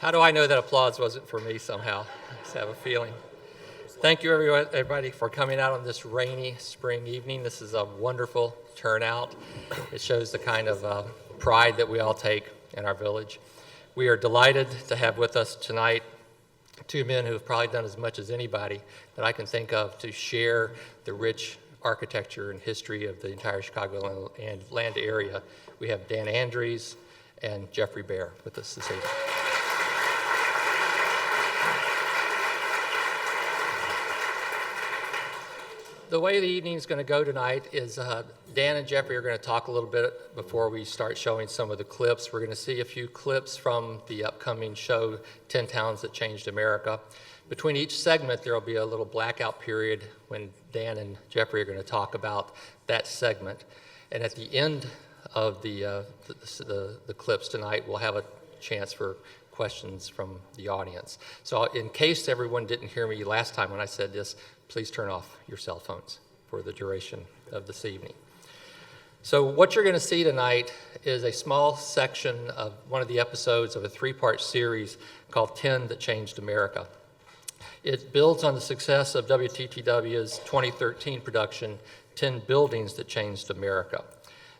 How do I know that applause wasn't for me somehow? I just have a feeling. Thank you, everybody, for coming out on this rainy spring evening. This is a wonderful turnout. It shows the kind of pride that we all take in our village. We are delighted to have with us tonight two men who have probably done as much as anybody that I can think of to share the rich architecture and history of the entire Chicago and land area. We have Dan Andries and Geoffrey Baer with us this evening. The way the evening is going to go tonight is Dan and Geoffrey are going to talk a little bit before we start showing some of the clips. We're going to see a few clips from the upcoming show, 10 Towns That Changed America. Between each segment, there will be a little blackout period when Dan and Geoffrey are going to talk about that segment. And at the end of the clips tonight, we'll have a chance for questions from the audience. So in case everyone didn't hear me last time when I said this, please turn off your cell phones for the duration of this evening. So what you're going to see tonight is a small section of one of the episodes of a three-part series called 10 That Changed America. It builds on the success of WTTW's 2013 production, 10 Buildings That Changed America.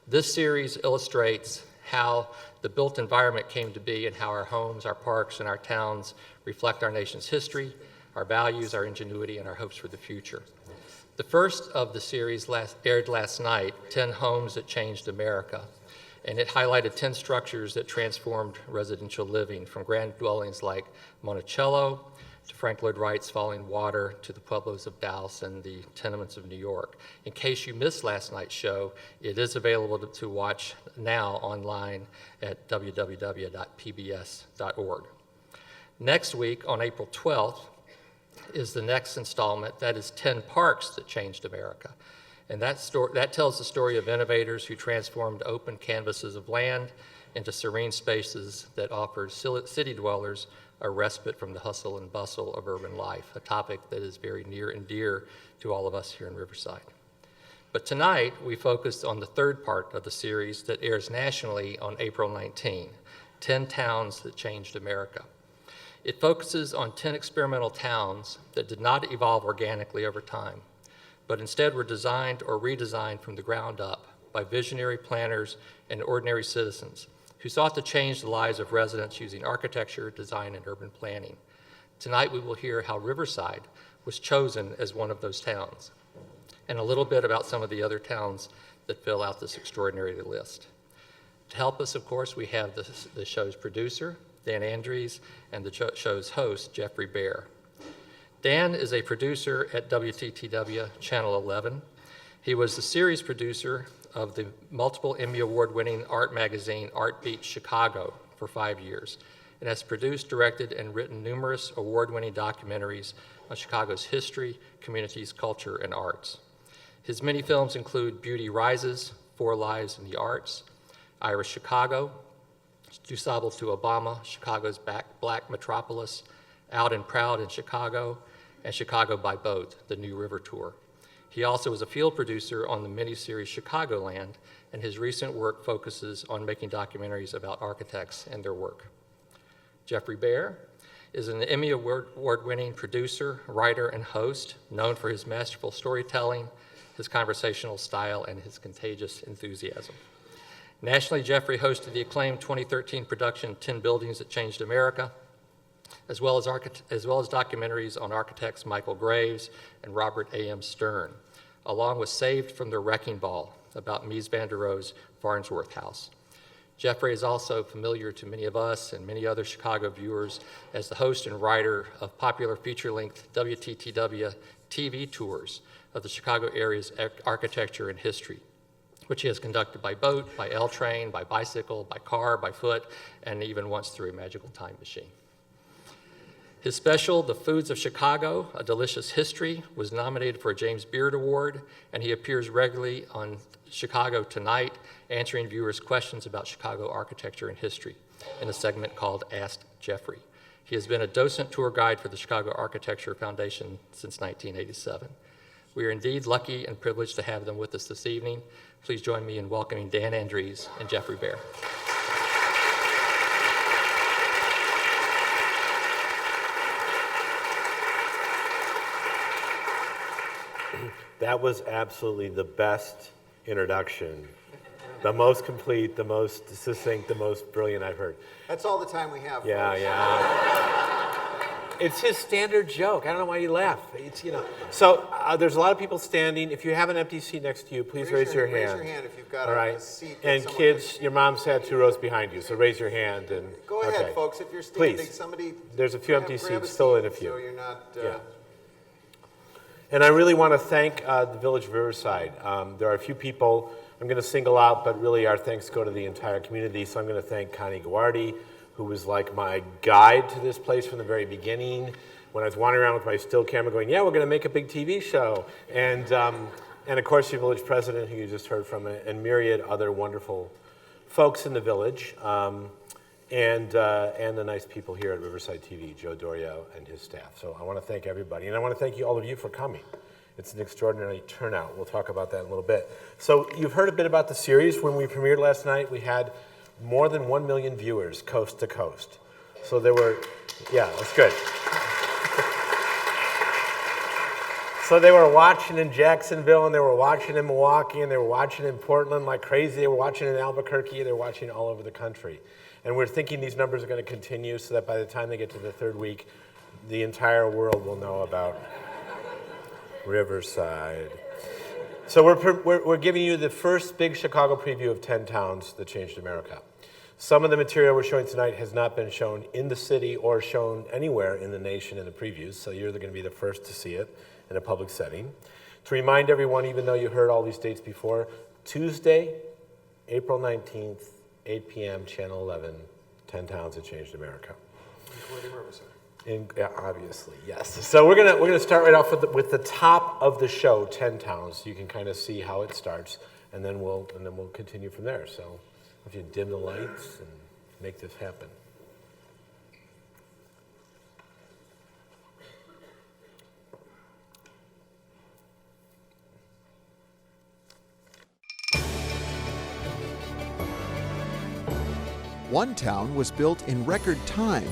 This series illustrates how the built environment came to be and how our homes, our parks, and our towns reflect our nation's history, our values, our ingenuity, and our hopes for the future. The first of the series aired last night, 10 Homes That Changed America, and it highlighted 10 structures that transformed residential living, from grand dwellings like Monticello to Frank Lloyd Wright's Falling Water to the Pueblos of Dallas and the tenements of New York. In case you missed last night's show, it is available to watch now online at www.pbs.org. Next week, on April 12th, is the next installment. That is 10 Parks That Changed America. And that tells the story of innovators who transformed open canvases of land into serene spaces that offered city dwellers a respite from the hustle and bustle of urban life, a topic that is very near and dear to all of us here in Riverside. But tonight, we focused on the third part of the series that airs nationally on April 19, 10 Towns That Changed America. It focuses on 10 experimental towns that did not evolve organically over time, but instead were designed or redesigned from the ground up by visionary planners and ordinary citizens who sought to change the lives of residents using architecture, design, and urban planning. Tonight we will hear how Riverside was chosen as one of those towns, and a little bit about some of the other towns that fill out this extraordinary list. To help us, of course, we have the show's producer, Dan Andries, and the show's host, Geoffrey Baer. Dan is a producer at WTTW Channel 11. He was the series producer of the multiple Emmy Award-winning art magazine Art Beat Chicago for 5 years, and has produced, directed, and written numerous award-winning documentaries on Chicago's history, communities, culture, and arts. His many films include Beauty Rises, 4 Lives in the Arts, Irish Chicago, DuSable to Obama, Chicago's Black Metropolis, Out and Proud in Chicago, and Chicago by Boat, the New River Tour. He also is a field producer on the miniseries Chicagoland, and his recent work focuses on making documentaries about architects and their work. Geoffrey Baer is an Emmy Award-winning producer, writer, and host, known for his masterful storytelling, his conversational style, and his contagious enthusiasm. Nationally, Geoffrey hosted the acclaimed 2013 production 10 Buildings That Changed America, as well as documentaries on architects Michael Graves and Robert.M. Stern, along with Saved from the Wrecking Ball about Mies van der Rohe's Farnsworth House. Geoffrey is also familiar to many of us and many other Chicago viewers as the host and writer of popular feature-length WTTW TV tours of the Chicago area's architecture and history, which he has conducted by boat, by L-train, by bicycle, by car, by foot, and even once through a magical time machine. His special, The Foods of Chicago, A Delicious History, was nominated for a James Beard Award, and he appears regularly on Chicago Tonight, answering viewers' questions about Chicago architecture and history in a segment called Ask Geoffrey. He has been a docent tour guide for the Chicago Architecture Foundation since 1987. We are indeed lucky and privileged to have them with us this evening. Please join me in welcoming Dan Andries and Geoffrey Baer. That was absolutely the best introduction. The most complete, the most succinct, the most brilliant I've heard. That's all the time we have. Yeah, folks. yeah. It's his standard joke. I don't know why you laugh. It's, you know. So there's a lot of people standing. If you have an empty seat next to you, please raise your hand. Raise your hand if you've got all right. a seat. And kids, your mom sat 2 rows behind you, so raise your hand. And go ahead, folks. If you're standing, please. somebody. There's a few empty seats, fill in a few. So you're not. Yeah. And I really want to thank the Village of Riverside. There are a few people I'm going to single out, but really our thanks go to the entire community. So I'm going to thank Connie Guardi, who was like my guide to this place from the very beginning. When I was wandering around with my still camera going, yeah, we're going to make a big TV show. And of course, your village president, who you just heard from, and myriad other wonderful folks in the village. And the nice people here at Riverside TV, Joe Dorio and his staff. So I want to thank everybody. And I want to thank all of you for coming. It's an extraordinary turnout. We'll talk about that in a little bit. So you've heard a bit about the series. When we premiered last night, we had more than 1 million viewers coast to coast. So there were, yeah, that's good. So they were watching in Jacksonville, and they were watching in Milwaukee, and they were watching in Portland like crazy. They were watching in Albuquerque. They were watching all over the country. And we're thinking these numbers are going to continue so that by the time they get to the 3rd week, the entire world will know about Riverside. So we're giving you the first big Chicago preview of 10 towns that changed America. Some of the material we're showing tonight has not been shown in the city or shown anywhere in the nation in the previews, so you're going to be the first to see it in a public setting. To remind everyone, even though you heard all these dates before, Tuesday, April 19th, 8 p.m., Channel 11, 10 towns that changed America. Including Riverside. Yeah, obviously, yes. So we're gonna start right off with the top of the show, 10 towns. You can kind of see how it starts, and then we'll continue from there. So if you dim the lights and make this happen. One town was built in record time.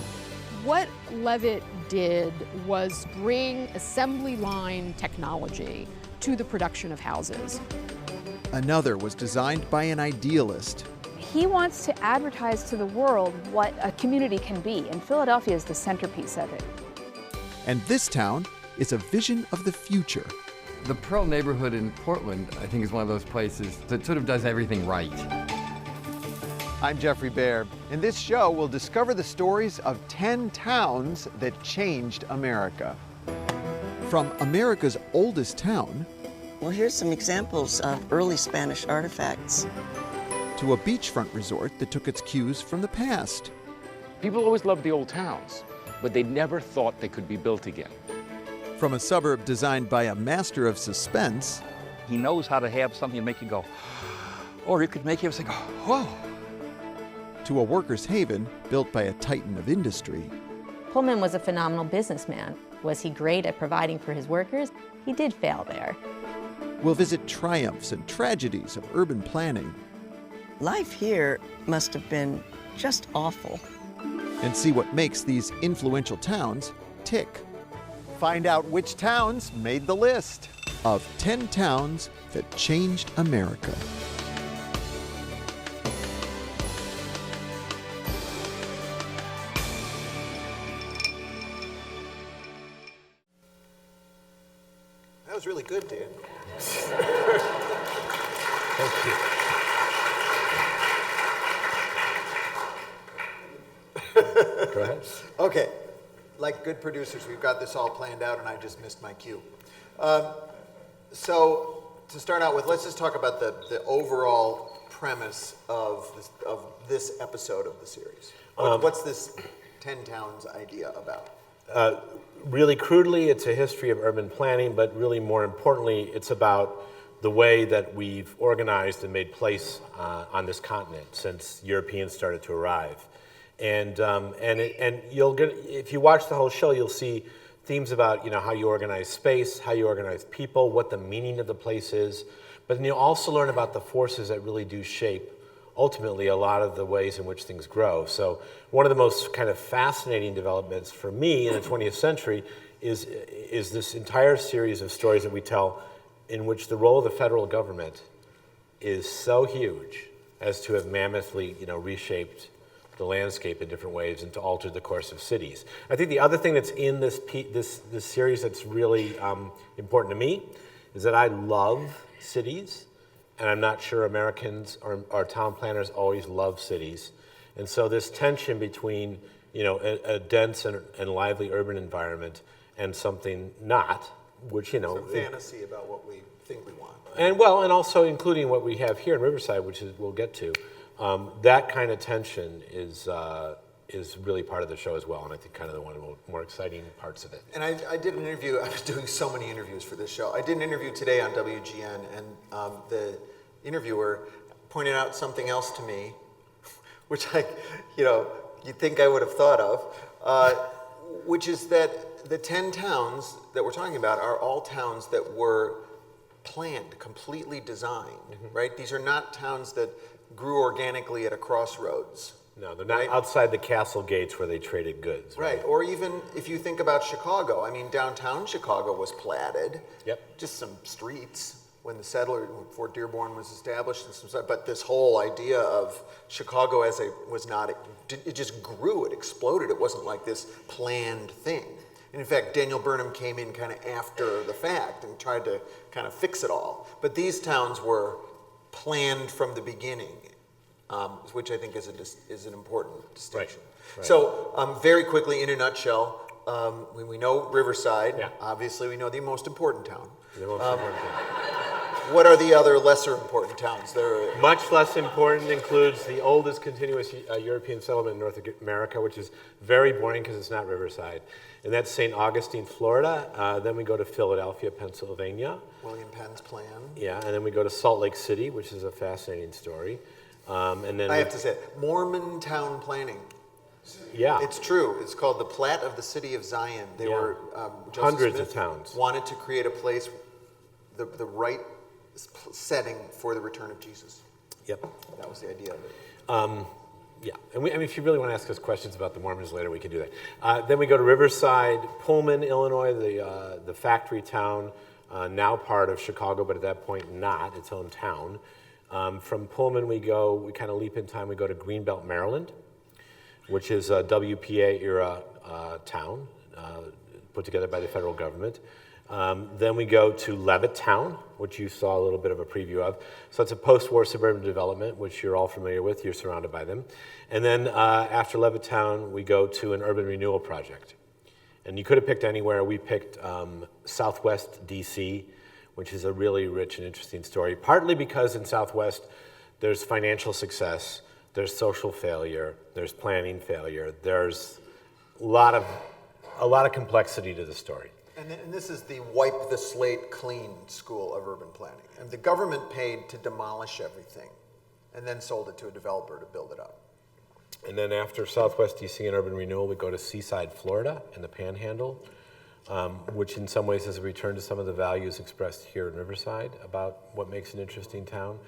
What Levitt did was bring assembly line technology to the production of houses. Another was designed by an idealist. He wants to advertise to the world what a community can be, and Philadelphia is the centerpiece of it. And this town is a vision of the future. The Pearl neighborhood in Portland, I think, is one of those places that sort of does everything right. I'm Geoffrey Baer. In this show, we'll discover the stories of 10 towns that changed America. From America's oldest town, well, here's some examples of early Spanish artifacts, to a beachfront resort that took its cues from the past. People always loved the old towns, but they never thought they could be built again. From a suburb designed by a master of suspense. He knows how to have something to make you go, or he could make you say, whoa. To a workers' haven built by a titan of industry. Pullman was a phenomenal businessman. Was he great at providing for his workers? He did fail there. We'll visit triumphs and tragedies of urban planning. Life here must have been just awful. And see what makes these influential towns tick. Find out which towns made the list of 10 towns that changed America. That was really good, Dan. Thank you. Go ahead. Okay, like good producers, we've got this all planned out, and I just missed my cue. So to start out with, let's just talk about the overall premise of this episode of the series. What's this 10 towns idea about? Really crudely, it's a history of urban planning, but really more importantly, it's about the way that we've organized and made place on this continent since Europeans started to arrive. And you'll get, if you watch the whole show, you'll see themes about how you organize space, how you organize people, what the meaning of the place is. But then you'll also learn about the forces that really do shape ultimately a lot of the ways in which things grow. So one of the most kind of fascinating developments for me in the 20th century is this entire series of stories that we tell in which the role of the federal government is so huge as to have mammothly, reshaped the landscape in different ways and to alter the course of cities. I think the other thing that's in this series that's really important to me is that I love cities, and I'm not sure Americans or town planners always love cities. And so this tension between, a dense and lively urban environment and something not, which, Some fantasy about what we think we want. And also including what we have here in Riverside, which we'll get to. That kind of tension is really part of the show as well, and I think kind of one of the more exciting parts of it. And I did an interview. I was doing so many interviews for this show. I did an interview today on WGN, and the interviewer pointed out something else to me, which you'd think I would have thought of, which is that the 10 towns that we're talking about are all towns that were planned, completely designed, right? These are not towns that grew organically at a crossroads. No, they're not outside the castle gates where they traded goods. Right, or even if you think about Chicago, I mean, downtown Chicago was platted. Yep. Just some streets when Fort Dearborn was established, but this whole idea of Chicago it just grew, it exploded. It wasn't like this planned thing. And in fact, Daniel Burnham came in kind of after the fact and tried to kind of fix it all. But these towns were planned from the beginning, which I think is an important distinction. Right. So very quickly, in a nutshell, we know Riverside. Yeah. Obviously, we know the most important town. The most important town. What are the other lesser important towns? Much less important includes the oldest continuous European settlement in North America, which is very boring because it's not Riverside. And that's St. Augustine, Florida. Then we go to Philadelphia, Pennsylvania. William Penn's plan. Yeah, and then we go to Salt Lake City, which is a fascinating story. And then I have to say, Mormon town planning. Yeah. It's true. It's called the Plat of the City of Zion. They were hundreds of towns. Wanted to create a place, the right setting for the return of Jesus. Yep. That was the idea of it. Yeah, and if you really want to ask us questions about the Mormons later, we can do that. Then we go to Riverside, Pullman, Illinois, the factory town, now part of Chicago, but at that point not, its own town. From Pullman we kind of leap in time, we go to Greenbelt, Maryland, which is a WPA era town put together by the federal government. Then we go to Levittown, which you saw a little bit of a preview of. So it's a post-war suburban development, which you're all familiar with. You're surrounded by them. And then after Levittown, we go to an urban renewal project. And you could have picked anywhere. We picked Southwest DC, which is a really rich and interesting story, partly because in Southwest there's financial success, there's social failure, there's planning failure, there's a lot of complexity to the story. And this is the wipe the slate clean school of urban planning. And the government paid to demolish everything and then sold it to a developer to build it up. And then after Southwest DC and urban renewal, we go to Seaside, Florida, in the Panhandle, which in some ways is a return to some of the values expressed here in Riverside about what makes an interesting town.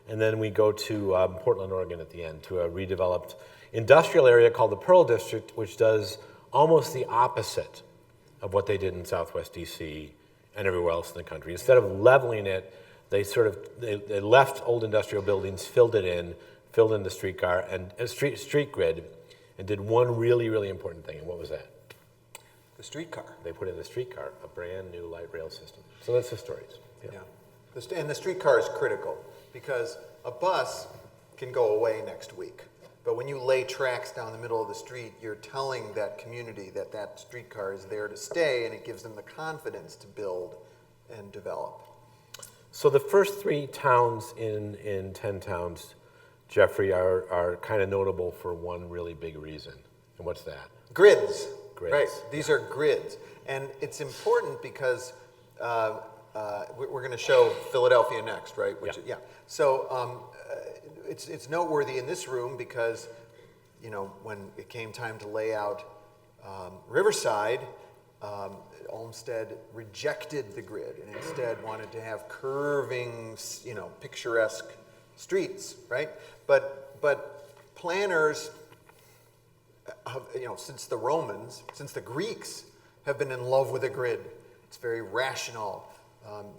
And then we go to Portland, Oregon at the end, to a redeveloped industrial area called the Pearl District, which does almost the opposite of what they did in Southwest DC and everywhere else in the country. Instead of leveling it, they left old industrial buildings, filled in the streetcar and street grid, and did one really, really important thing. And what was that? The streetcar. They put in the streetcar, a brand new light rail system. So that's the stories. Yeah. And the streetcar is critical because a bus can go away next week. But when you lay tracks down the middle of the street, you're telling that community that that streetcar is there to stay, and it gives them the confidence to build and develop. So the first 3 towns in 10 towns, Geoffrey, are kind of notable for one really big reason. And what's that? Grids. Grids. Right. These are grids. And it's important because we're going to show Philadelphia next, right? Yeah. So it's noteworthy in this room because, when it came time to lay out Riverside, Olmsted rejected the grid and instead wanted to have curving, picturesque streets, right? But planners, since the Romans, since the Greeks, have been in love with a grid. It's very rational.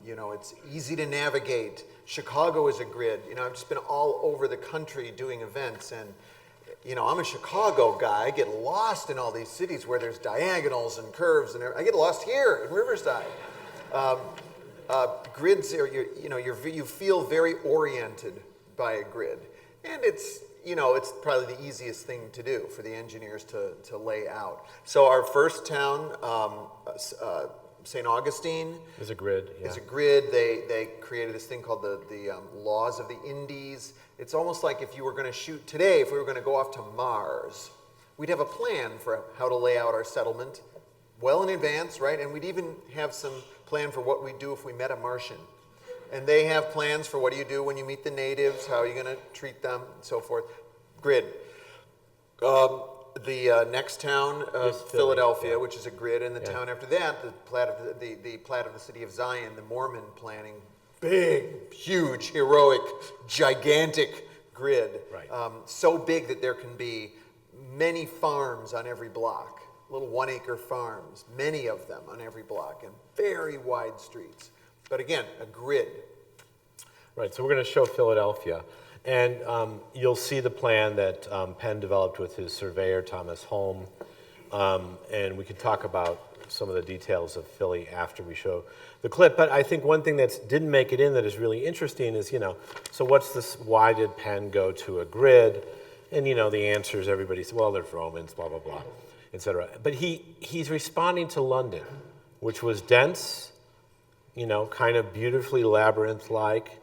You know, it's easy to navigate. Chicago is a grid. You know, I've just been all over the country doing events, and you know, I'm a Chicago guy. I get lost in all these cities where there's diagonals and curves, and I get lost here in Riverside. Grids are, you feel very oriented by a grid, and it's, you know, it's probably the easiest thing to do for the engineers to lay out. So our first town, St. Augustine, is a grid. Is a grid. They created this thing called the Laws of the Indies. It's almost like if you were going to shoot today, if we were going to go off to Mars, we'd have a plan for how to lay out our settlement well in advance, right? And we'd even have some plan for what we'd do if we met a Martian. And they have plans for what do you do when you meet the natives, how are you going to treat them, and so forth. Grid. The next town, Philadelphia, which is a grid, and the town after that, the plat of the city of Zion, the Mormon planning, big, huge, heroic, gigantic grid. Right. So big that there can be many farms on every block, little 1-acre farms, many of them on every block, and very wide streets. But again, a grid. Right, so we're going to show Philadelphia. And you'll see the plan that Penn developed with his surveyor, Thomas Holm. And we can talk about some of the details of Philly after we show the clip. But I think one thing that didn't make it in that is really interesting is, you know, so what's this, why did Penn go to a grid? And, you know, the answer is everybody says, well, there's Romans, blah, blah, blah, et cetera. But he's responding to London, which was dense, you know, kind of beautifully labyrinth-like.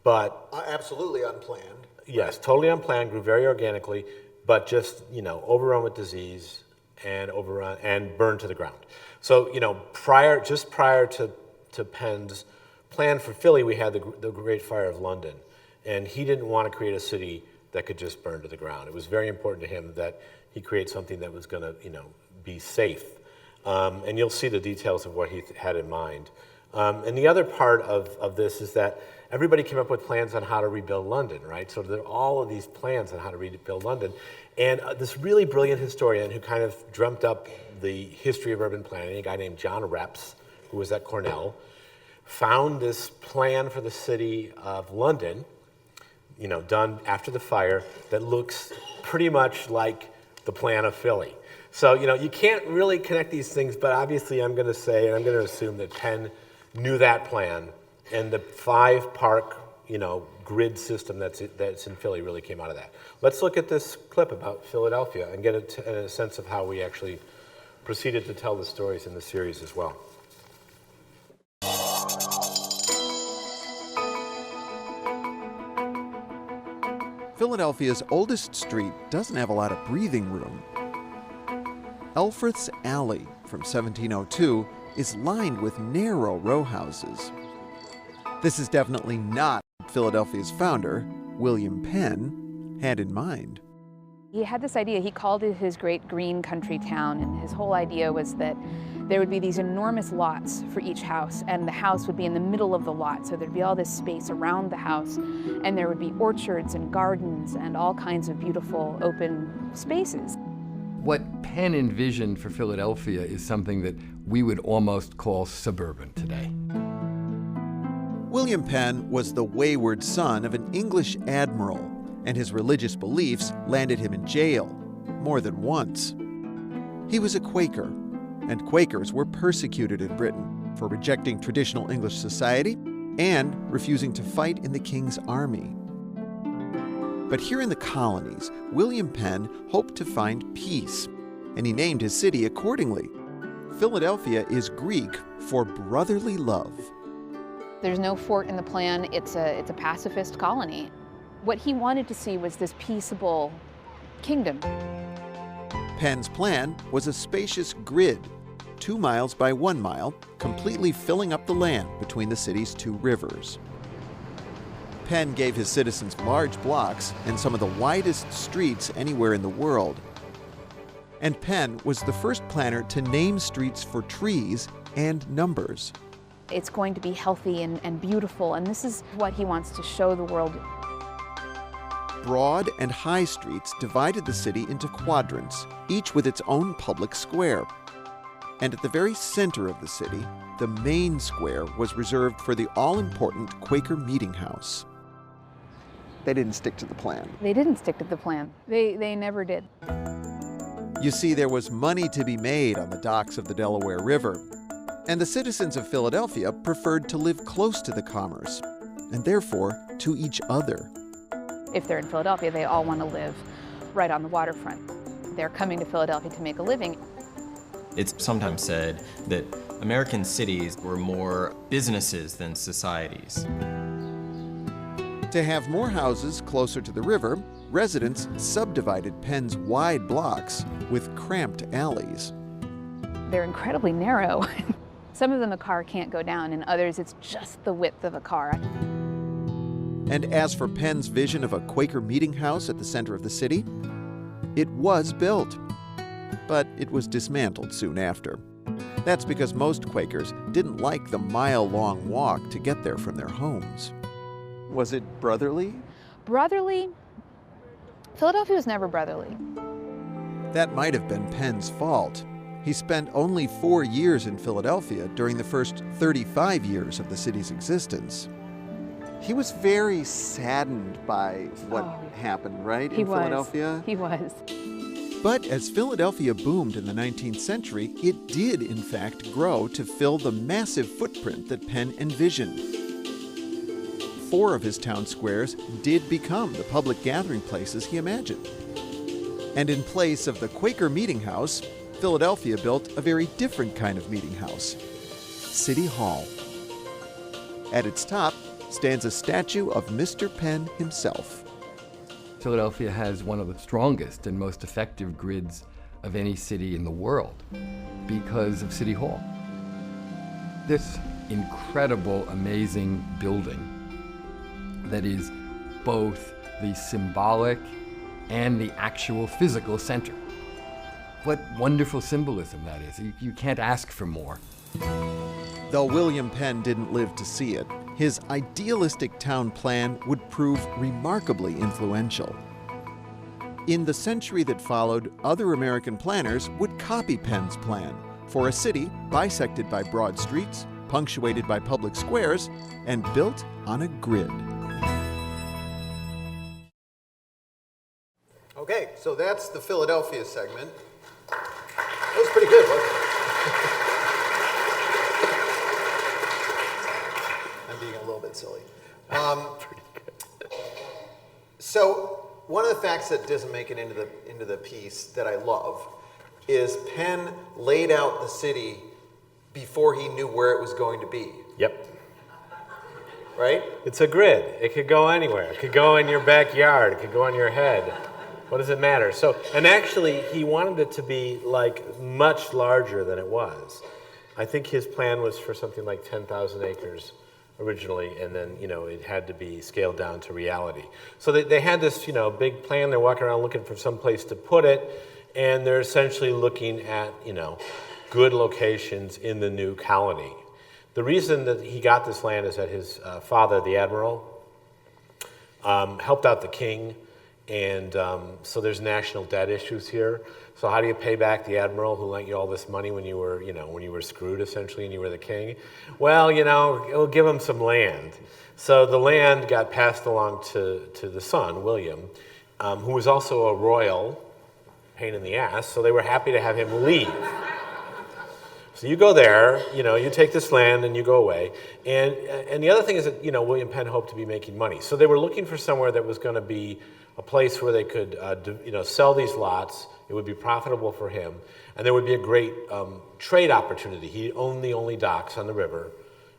But absolutely unplanned. Yes, totally unplanned, grew very organically, but just, you know, overrun with disease and overrun and burned to the ground. So, you know, just prior to Penn's plan for Philly, we had the Great Fire of London, and he didn't want to create a city that could just burn to the ground. It was very important to him that he create something that was going to, you know, be safe. And you'll see the details of what he had in mind. And the other part of this is that everybody came up with plans on how to rebuild London, right? So there are all of these plans on how to rebuild London. And this really brilliant historian who kind of dreamt up the history of urban planning, a guy named John Reps, who was at Cornell, found this plan for the city of London, you know, done after the fire, that looks pretty much like the plan of Philly. So, you know, you can't really connect these things, but obviously I'm going to say, and I'm going to assume that Penn knew that plan, and the 5-park, you know, grid system that's in Philly really came out of that. Let's look at this clip about Philadelphia and get a sense of how we actually proceeded to tell the stories in the series as well. Philadelphia's oldest street doesn't have a lot of breathing room. Elfreth's Alley from 1702 is lined with narrow row houses. This is definitely not what Philadelphia's founder, William Penn, had in mind. He had this idea, he called it his great green country town, and his whole idea was that there would be these enormous lots for each house, and the house would be in the middle of the lot, so there'd be all this space around the house, and there would be orchards and gardens and all kinds of beautiful open spaces. What Penn envisioned for Philadelphia is something that we would almost call suburban today. William Penn was the wayward son of an English admiral, and his religious beliefs landed him in jail more than once. He was a Quaker, and Quakers were persecuted in Britain for rejecting traditional English society and refusing to fight in the king's army. But here in the colonies, William Penn hoped to find peace, and he named his city accordingly. Philadelphia is Greek for brotherly love. There's no fort in the plan, it's a pacifist colony. What he wanted to see was this peaceable kingdom. Penn's plan was a spacious grid, 2 miles by 1 mile, completely filling up the land between the city's 2 rivers. Penn gave his citizens large blocks and some of the widest streets anywhere in the world. And Penn was the first planner to name streets for trees and numbers. It's going to be healthy and beautiful, and this is what he wants to show the world. Broad and high streets divided the city into quadrants, each with its own public square. And at the very center of the city, the main square was reserved for the all-important Quaker Meeting House. They didn't stick to the plan. They didn't stick to the plan. They never did. You see, there was money to be made on the docks of the Delaware River, and the citizens of Philadelphia preferred to live close to the commerce, and therefore to each other. If they're in Philadelphia, they all want to live right on the waterfront. They're coming to Philadelphia to make a living. It's sometimes said that American cities were more businesses than societies. To have more houses closer to the river, residents subdivided Penn's wide blocks with cramped alleys. They're incredibly narrow. Some of them a car can't go down, and others it's just the width of a car. And as for Penn's vision of a Quaker meeting house at the center of the city, it was built, but it was dismantled soon after. That's because most Quakers didn't like the mile-long walk to get there from their homes. Was it brotherly? Brotherly? Philadelphia was never brotherly. That might have been Penn's fault. He spent only 4 years in Philadelphia during the first 35 years of the city's existence. He was very saddened by what happened, right, in Philadelphia? He was. But as Philadelphia boomed in the 19th century, it did, in fact, grow to fill the massive footprint that Penn envisioned. 4 of his town squares did become the public gathering places he imagined. And in place of the Quaker Meeting House, Philadelphia built a very different kind of meeting house, City Hall. At its top stands a statue of Mr. Penn himself. Philadelphia has one of the strongest and most effective grids of any city in the world because of City Hall. This incredible, amazing building that is both the symbolic and the actual physical center. What wonderful symbolism that is. You can't ask for more. Though William Penn didn't live to see it, his idealistic town plan would prove remarkably influential. In the century that followed, other American planners would copy Penn's plan for a city bisected by broad streets, punctuated by public squares, and built on a grid. Okay, so that's the Philadelphia segment. That was pretty good, wasn't it? I'm being a little bit silly. So one of the facts that doesn't make it into the piece that I love is Penn laid out the city before he knew where it was going to be. Yep. Right? It's a grid. It could go anywhere. It could go in your backyard. It could go on your head. What does it matter? So, and actually, he wanted it to be like much larger than it was. I think his plan was for something like 10,000 acres originally, and then, it had to be scaled down to reality. So they had this, big plan. They're walking around looking for some place to put it, and they're essentially looking at, good locations in the new colony. The reason that he got this land is that his father, the admiral, helped out the king. And so there's national debt issues here. So how do you pay back the admiral who lent you all this money when you were screwed essentially and you were the king? Well, it'll give him some land. So the land got passed along to the son, William, who was also a royal pain in the ass. So they were happy to have him leave. So you go there, you take this land and you go away. And the other thing is that, William Penn hoped to be making money. So they were looking for somewhere that was going to be a place where they could, sell these lots. It would be profitable for him, and there would be a great trade opportunity. He owned the only docks on the river,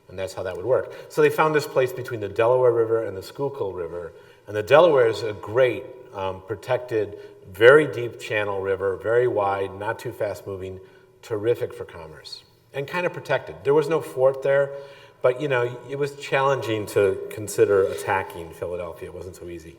and that's how that would work. So they found this place between the Delaware River and the Schuylkill River, and the Delaware is a great, protected, very deep channel river, very wide, not too fast-moving, terrific for commerce, and kind of protected. There was no fort there, but it was challenging to consider attacking Philadelphia. It wasn't so easy.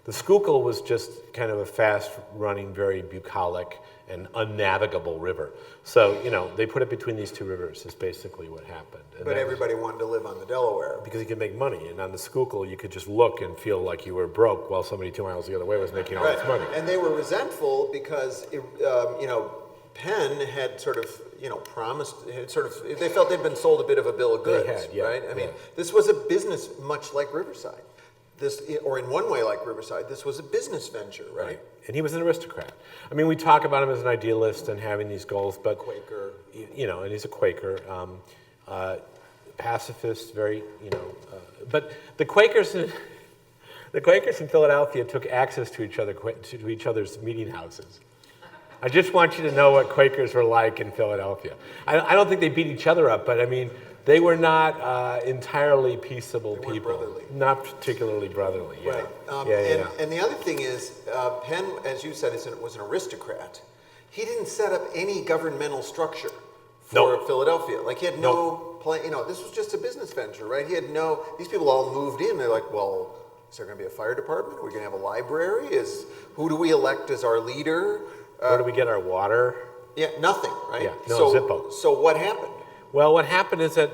The Schuylkill was just kind of a fast-running, very bucolic and unnavigable river. So, they put it between these two rivers is basically what happened. And but everybody wanted to live on the Delaware. Because you could make money. And on the Schuylkill, you could just look and feel like you were broke while somebody 2 miles the other way was making all this money. And they were resentful because, Penn had sort of, promised, they felt they'd been sold a bit of a bill of goods, had, yeah, right? I mean, yeah. this was a business much like Riverside. Or in one way like Riverside, this was a business venture, right? And he was an aristocrat. I mean, we talk about him as an idealist and having these goals, but Quaker. And he's a Quaker, pacifist, very, but the Quakers in Philadelphia took access to each other's meeting houses. I just want you to know what Quakers were like in Philadelphia. I don't think they beat each other up, but I mean, they were not entirely peaceable people. Brotherly. Not particularly brotherly. Yeah. Right. And the other thing is, Penn, as you said, was an aristocrat. He didn't set up any governmental structure for Philadelphia. Like he had no plan. This was just a business venture, right? He had these people all moved in. They're like, well, is there going to be a fire department? Are we going to have a library? Who do we elect as our leader? Where do we get our water? Yeah, nothing, right? Yeah, no Zippo. So what happened? Well, what happened is that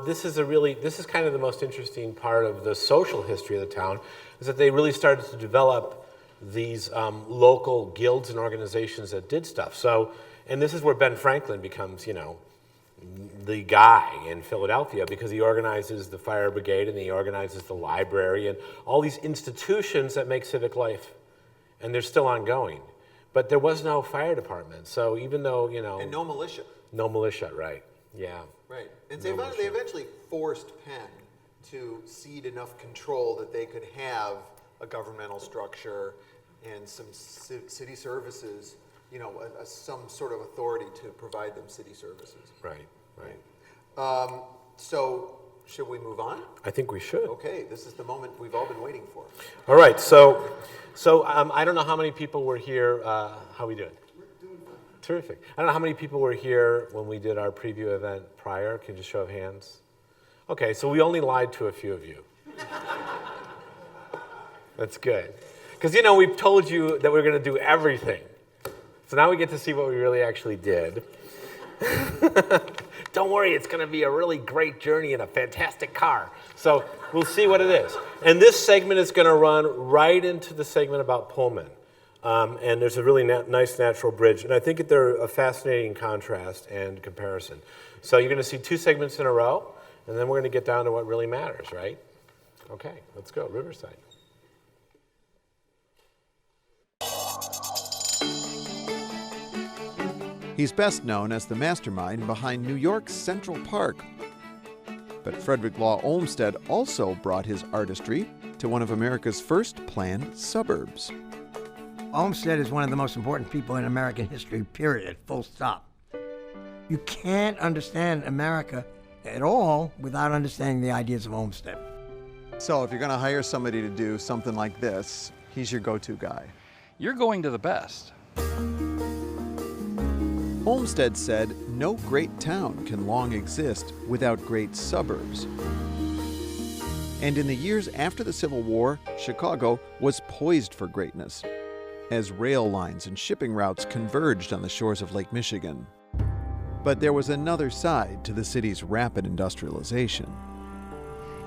this is kind of the most interesting part of the social history of the town, is that they really started to develop these local guilds and organizations that did stuff. So, and this is where Ben Franklin becomes, the guy in Philadelphia, because he organizes the fire brigade and he organizes the library and all these institutions that make civic life, and they're still ongoing. But there was no fire department, so even though, And no militia. No militia, right. Yeah. Right. And they eventually forced Penn to cede enough control that they could have a governmental structure and some city services, some sort of authority to provide them city services. Right. So, should we move on? I think we should. Okay, this is the moment we've all been waiting for. All right, so I don't know how many people were here. How we doing? Terrific. I don't know how many people were here when we did our preview event prior. Can you just show of hands? Okay, so we only lied to a few of you. That's good. Because, we've told you that we're going to do everything. So now we get to see what we really actually did. Don't worry, it's going to be a really great journey in a fantastic car. So we'll see what it is. And this segment is going to run right into the segment about Pullman. And there's a really nice natural bridge. And I think they're a fascinating contrast and comparison. So you're going to see two segments in a row, and then we're going to get down to what really matters, right? Okay, let's go. Riverside. He's best known as the mastermind behind New York's Central Park. But Frederick Law Olmsted also brought his artistry to one of America's first planned suburbs. Olmsted is one of the most important people in American history, period, full stop. You can't understand America at all without understanding the ideas of Olmsted. So if you're going to hire somebody to do something like this, he's your go-to guy. You're going to the best. Olmsted said no great town can long exist without great suburbs. And in the years after the Civil War, Chicago was poised for greatness as rail lines and shipping routes converged on the shores of Lake Michigan. But there was another side to the city's rapid industrialization.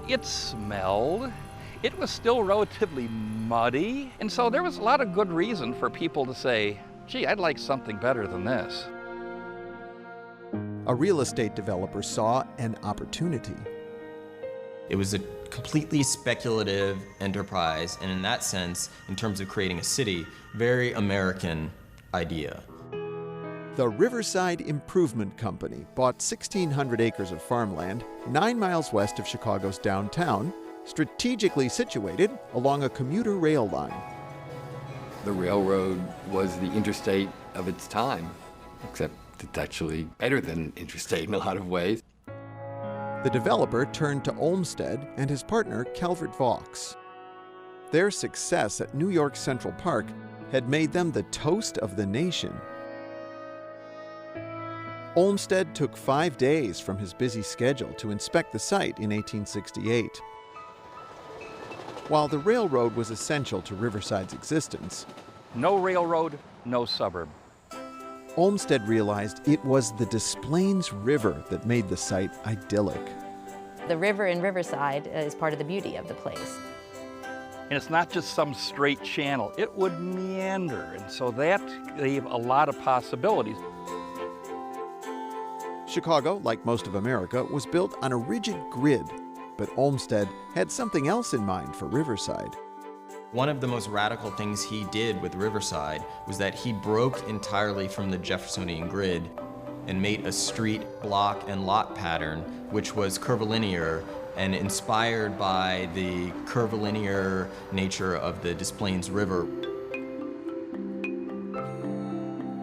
It smelled. It was still relatively muddy. And so there was a lot of good reason for people to say, gee, I'd like something better than this. A real estate developer saw an opportunity. It was a completely speculative enterprise, and in that sense, in terms of creating a city, very American idea. The Riverside Improvement Company bought 1,600 acres of farmland 9 miles west of Chicago's downtown, strategically situated along a commuter rail line. The railroad was the interstate of its time, except it's actually better than interstate in a lot of ways. The developer turned to Olmsted and his partner Calvert Vaux. Their success at New York Central Park had made them the toast of the nation. Olmsted took 5 days from his busy schedule to inspect the site in 1868. While the railroad was essential to Riverside's existence, No railroad, no suburb. Olmsted realized it was the Des Plaines River that made the site idyllic. The river in Riverside is part of the beauty of the place. And it's not just some straight channel. It would meander, and so that gave a lot of possibilities. Chicago, like most of America, was built on a rigid grid, but Olmsted had something else in mind for Riverside. One of the most radical things he did with Riverside was that he broke entirely from the Jeffersonian grid and made a street, block, and lot pattern, which was curvilinear and inspired by the curvilinear nature of the Des Plaines River.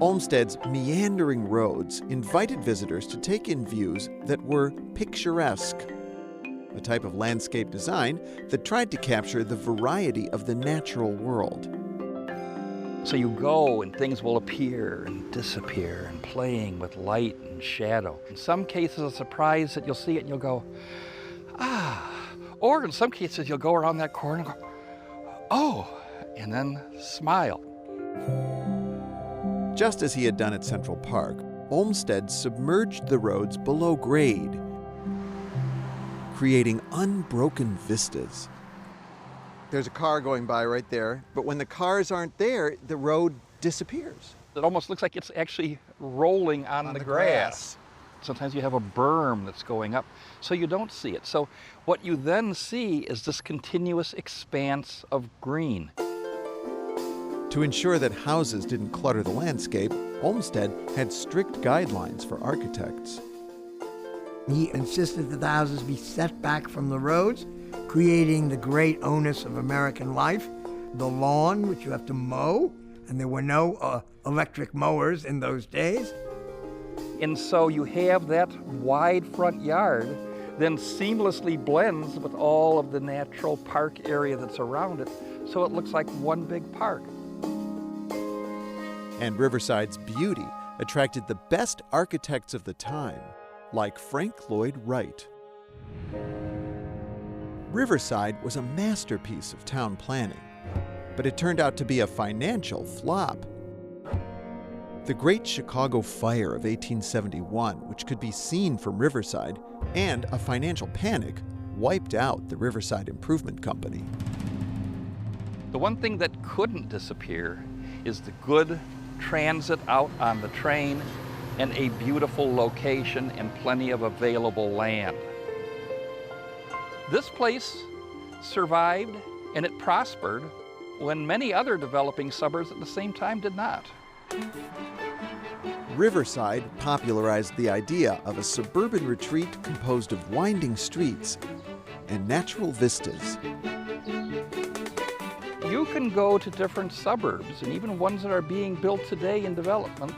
Olmsted's meandering roads invited visitors to take in views that were picturesque, a type of landscape design that tried to capture the variety of the natural world. So you go and things will appear and disappear and playing with light and shadow. In some cases, a surprise that you'll see it and you'll go, ah. Or in some cases, you'll go around that corner and go, oh, and then smile. Just as he had done at Central Park, Olmsted submerged the roads below grade, creating unbroken vistas. There's a car going by right there, but when the cars aren't there, the road disappears. It almost looks like it's actually rolling on the grass. Sometimes you have a berm that's going up, so you don't see it. So what you then see is this continuous expanse of green. To ensure that houses didn't clutter the landscape, Olmsted had strict guidelines for architects. He insisted that the houses be set back from the roads, creating the great onus of American life, the lawn, which you have to mow, and there were no electric mowers in those days. And so you have that wide front yard then seamlessly blends with all of the natural park area that's around it, so it looks like one big park. And Riverside's beauty attracted the best architects of the time, like Frank Lloyd Wright. Riverside was a masterpiece of town planning, but it turned out to be a financial flop. The Great Chicago Fire of 1871, which could be seen from Riverside, and a financial panic wiped out the Riverside Improvement Company. The one thing that couldn't disappear is the good transit out on the train and a beautiful location and plenty of available land. This place survived and it prospered when many other developing suburbs at the same time did not. Riverside popularized the idea of a suburban retreat composed of winding streets and natural vistas. You can go to different suburbs, and even ones that are being built today in development,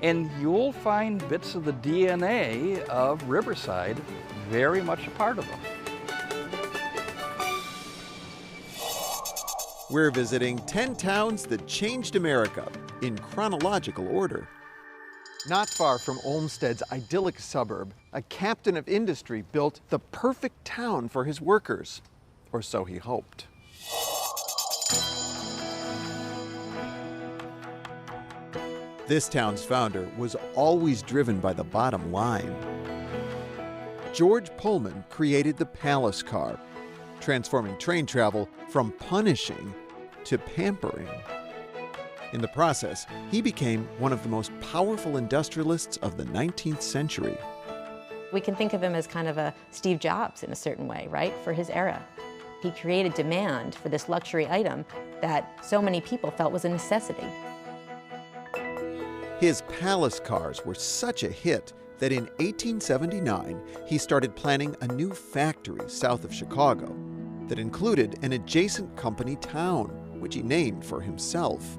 and you'll find bits of the DNA of Riverside very much a part of them. We're visiting 10 towns that changed America in chronological order. Not far from Olmsted's idyllic suburb, a captain of industry built the perfect town for his workers, or so he hoped. This town's founder was always driven by the bottom line. George Pullman created the Palace Car, transforming train travel from punishing to pampering. In the process, he became one of the most powerful industrialists of the 19th century. We can think of him as kind of a Steve Jobs in a certain way, right, for his era. He created demand for this luxury item that so many people felt was a necessity. His palace cars were such a hit that in 1879, he started planning a new factory south of Chicago that included an adjacent company town, which he named for himself.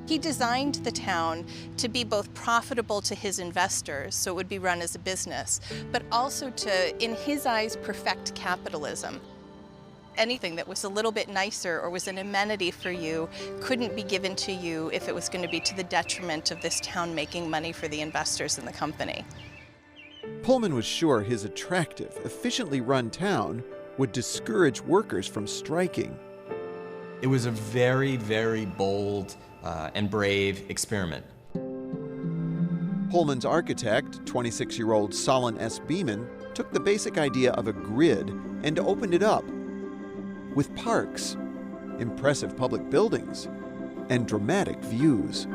He designed the town to be both profitable to his investors, so it would be run as a business, but also to, in his eyes, perfect capitalism. Anything that was a little bit nicer or was an amenity for you couldn't be given to you if it was going to be to the detriment of this town making money for the investors in the company. Pullman was sure his attractive, efficiently run town would discourage workers from striking. It was a very, very bold and brave experiment. Pullman's architect, 26-year-old Solon S. Beeman, took the basic idea of a grid and opened it up with parks, impressive public buildings, and dramatic views.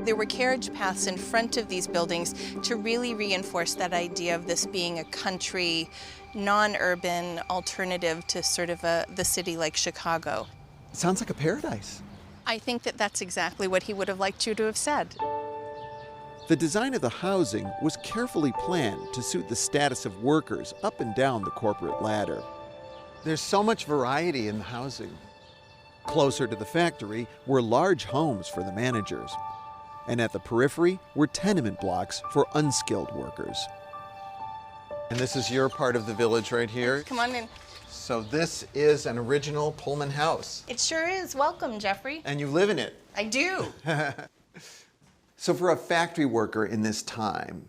There were carriage paths in front of these buildings to really reinforce that idea of this being a country, non-urban alternative to sort of the city like Chicago. Sounds like a paradise. I think that that's exactly what he would have liked you to have said. The design of the housing was carefully planned to suit the status of workers up and down the corporate ladder. There's so much variety in the housing. Closer to the factory were large homes for the managers, and at the periphery were tenement blocks for unskilled workers. And this is your part of the village right here. Come on in. So this is an original Pullman house. It sure is. Welcome, Geoffrey. And you live in it. I do. So for a factory worker in this time,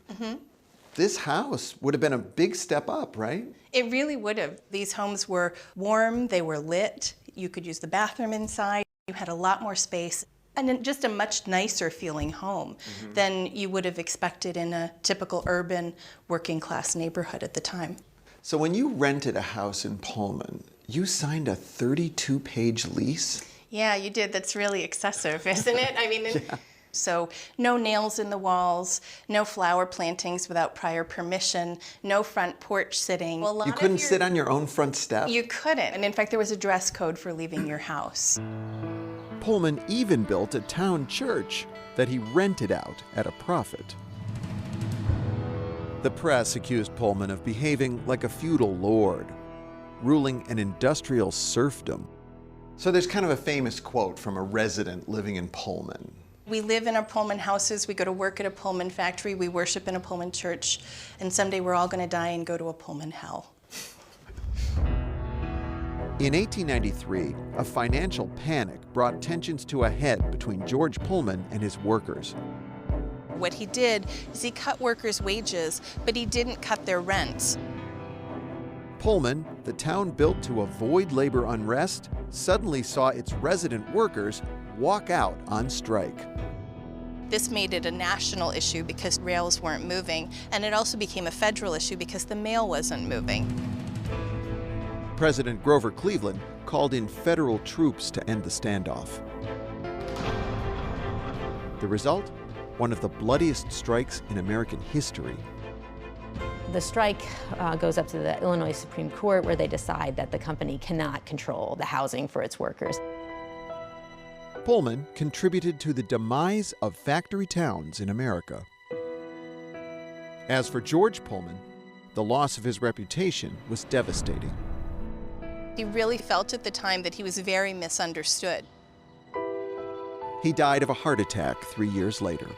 this house would have been a big step up, right? It really would have. These homes were warm, they were lit, you could use the bathroom inside, you had a lot more space, and just a much nicer feeling home than you would have expected in a typical urban working class neighborhood at the time. So when you rented a house in Pullman, you signed a 32-page lease? Yeah, you did. That's really excessive, isn't it? I mean, so no nails in the walls, no flower plantings without prior permission, no front porch sitting. Well, you couldn't sit on your own front step? You couldn't. And in fact, there was a dress code for leaving your house. Pullman even built a town church that he rented out at a profit. The press accused Pullman of behaving like a feudal lord, ruling an industrial serfdom. So there's kind of a famous quote from a resident living in Pullman. We live in our Pullman houses, we go to work at a Pullman factory, we worship in a Pullman church, and someday we're all going to die and go to a Pullman hell. In 1893, a financial panic brought tensions to a head between George Pullman and his workers. What he did is he cut workers' wages, but he didn't cut their rents. Pullman, the town built to avoid labor unrest, suddenly saw its resident workers walk out on strike. This made it a national issue because rails weren't moving, and it also became a federal issue because the mail wasn't moving. President Grover Cleveland called in federal troops to end the standoff. The result? One of the bloodiest strikes in American history. The strike goes up to the Illinois Supreme Court, where they decide that the company cannot control the housing for its workers. Pullman contributed to the demise of factory towns in America. As for George Pullman, the loss of his reputation was devastating. He really felt at the time that he was very misunderstood. He died of a heart attack 3 years later.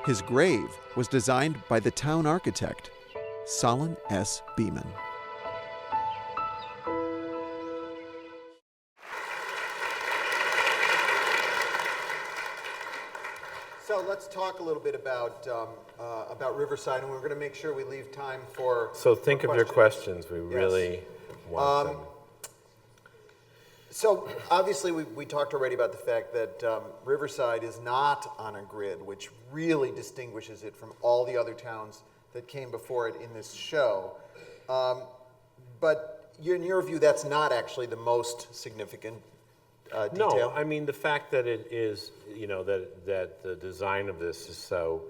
His grave was designed by the town architect, Solon S. Beeman. So let's talk a little bit about Riverside, and we're going to make sure we leave time for. So think of your questions. We really want them. So obviously we talked already about the fact that Riverside is not on a grid, which really distinguishes it from all the other towns that came before it in this show. But in your view, that's not actually the most significant detail? No, I mean the fact that it is, that the design of this is so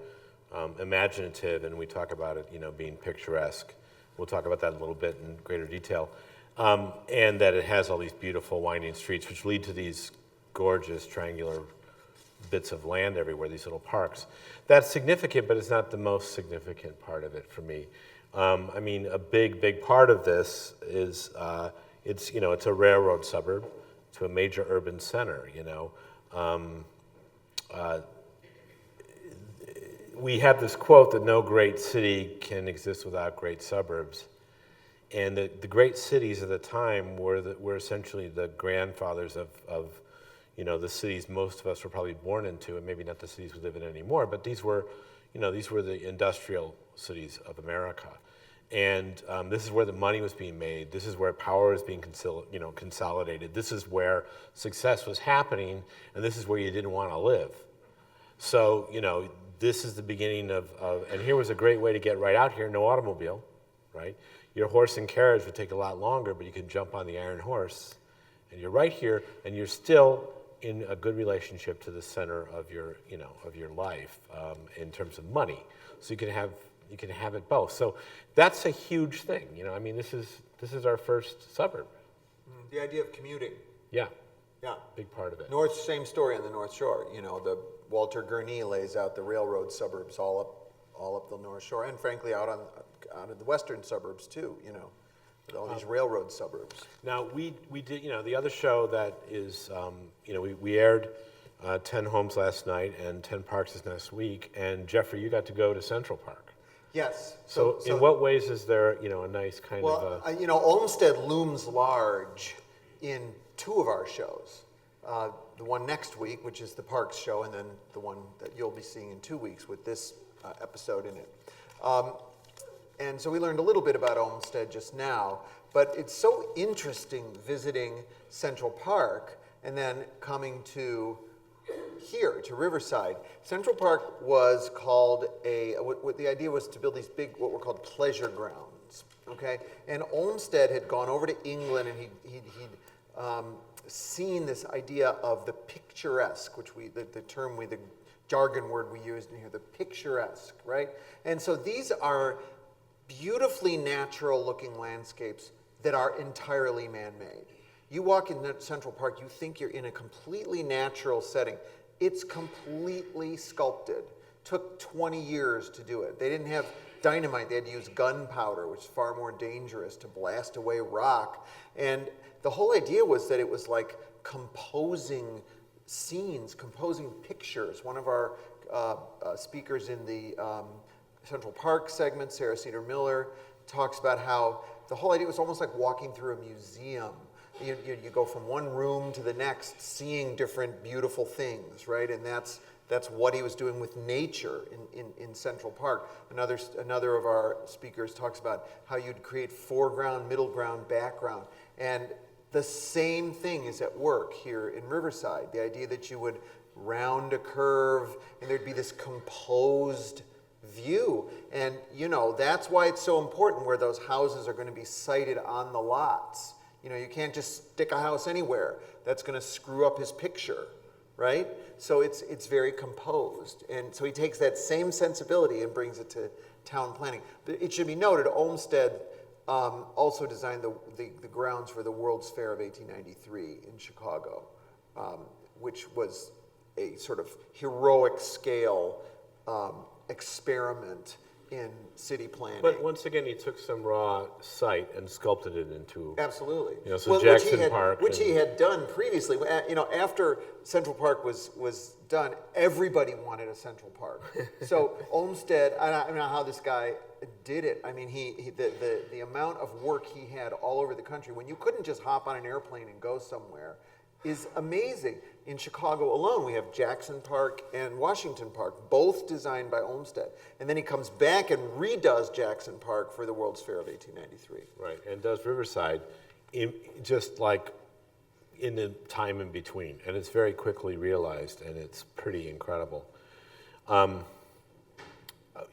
imaginative, and we talk about it, being picturesque. We'll talk about that a little bit in greater detail. And that it has all these beautiful winding streets which lead to these gorgeous triangular bits of land everywhere, these little parks. That's significant, but it's not the most significant part of it for me. I mean, a big part of this is it's a railroad suburb to a major urban center. We have this quote that no great city can exist without great suburbs. And the great cities of the time were essentially the grandfathers of the cities most of us were probably born into, and maybe not the cities we live in anymore, but these were the industrial cities of America. And this is where the money was being made. This is where power was being consolidated. This is where success was happening, and this is where you didn't want to live. So, this is the beginning of and here was a great way to get right out here, no automobile, right? Your horse and carriage would take a lot longer, but you can jump on the iron horse, and you're right here, and you're still in a good relationship to the center of your, of your life in terms of money. So you can have it both. So that's a huge thing. I mean, this is our first suburb. The idea of commuting. Yeah. Yeah. Big part of it. Same story on the North Shore. The Walter Gurney lays out the railroad suburbs all up the North Shore, and frankly out in the western suburbs too. With all these railroad suburbs. Now we did, the other show that is, we aired 10 Homes last night and 10 Parks this next week, and Geoffrey, you got to go to Central Park. Yes. So in what ways is there, a nice kind of a... Olmsted looms large in two of our shows. The one next week, which is the Parks show, and then the one that you'll be seeing in 2 weeks with this episode in it. And so we learned a little bit about Olmsted just now, but it's so interesting visiting Central Park and then coming to here, to Riverside. Central Park was called what the idea was to build these big, what were called pleasure grounds, okay? And Olmsted had gone over to England and he'd seen this idea of the picturesque, which the jargon word we used in here, the picturesque, right? And so these are beautifully natural looking landscapes that are entirely man-made. You walk in Central Park, you think you're in a completely natural setting. It's completely sculpted. Took 20 years to do it. They didn't have dynamite, they had to use gunpowder, which is far more dangerous to blast away rock. And the whole idea was that it was like composing scenes, composing pictures. One of our speakers in the Central Park segment, Sarah Cedar Miller, talks about how the whole idea was almost like walking through a museum. You go from one room to the next, seeing different beautiful things, right? And that's what he was doing with nature in Central Park. Another of our speakers talks about how you'd create foreground, middle ground, background. And the same thing is at work here in Riverside. The idea that you would round a curve and there'd be this composed view. And that's why it's so important where those houses are going to be sited on the lots. You can't just stick a house anywhere. That's going to screw up his picture, right? So it's very composed. And so he takes that same sensibility and brings it to town planning. But it should be noted, Olmsted also designed the grounds for the World's Fair of 1893 in Chicago, which was a sort of heroic scale experiment in city planning. But once again, he took some raw site and sculpted it into... Absolutely. So Jackson Park. Which he had done previously. After Central Park was done, everybody wanted a Central Park. So Olmsted, I don't know how this guy did it. I mean, the amount of work he had all over the country, when you couldn't just hop on an airplane and go somewhere, is amazing. In Chicago alone, we have Jackson Park and Washington Park, both designed by Olmsted. And then he comes back and redoes Jackson Park for the World's Fair of 1893. Right, and does Riverside just like in the time in between. And it's very quickly realized, and it's pretty incredible.